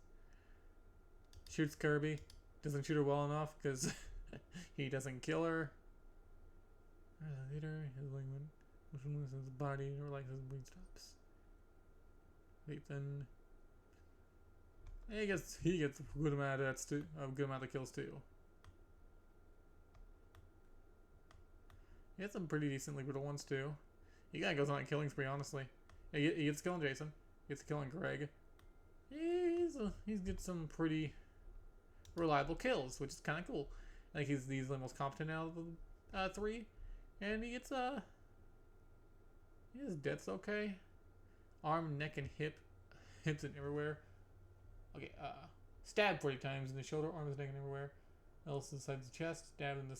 Shoots Kirby. Doesn't shoot her well enough because he doesn't kill her. Later, his ligament, which moves his body, or like his bleed stops. Ethan. I guess he gets a good amount of that too. A good amount of kills too. He had some pretty decently brutal ones too. He kind of goes on a killing spree, honestly. He gets killing Jason. He gets killing Greg. He's get some pretty reliable kills, which is kind of cool. I think he's the most competent out of the three, and he gets his death's okay. Arm, neck, and hips and everywhere. Okay, stabbed 40 times in the shoulder, arms, neck, and everywhere. Else inside the chest, stabbed in the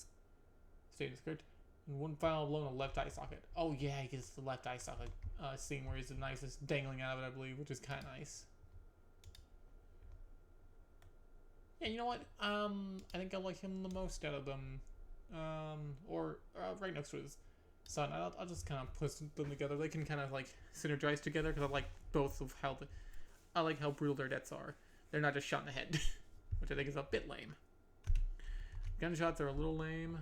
state of skirt. And one final blow in the left eye socket. Oh yeah, he gets the left eye socket scene where he's the nicest dangling out of it, I believe, which is kind of nice. Yeah, you know what? I think I like him the most out of them. Right next to his son. I'll just kind of put them together. They can kind of like synergize together because I like both of I like how brutal their deaths are. They're not just shot in the head, which I think is a bit lame. Gunshots are a little lame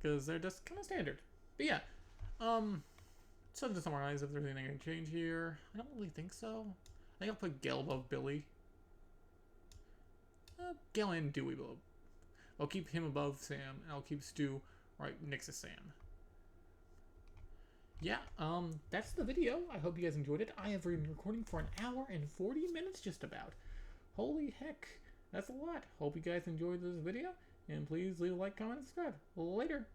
because they're just kind of standard. But yeah, so to summarize, if there's anything I can change here, I don't really think so. I think I'll put Gale above Billy. Gale and Dewey below. I'll keep him above Sam, and I'll keep Stu right next to Sam. Yeah, that's the video. I hope you guys enjoyed it. I have been recording for an hour and 40 minutes just about. Holy heck, that's a lot. Hope you guys enjoyed this video, and please leave a like, comment, and subscribe. Later.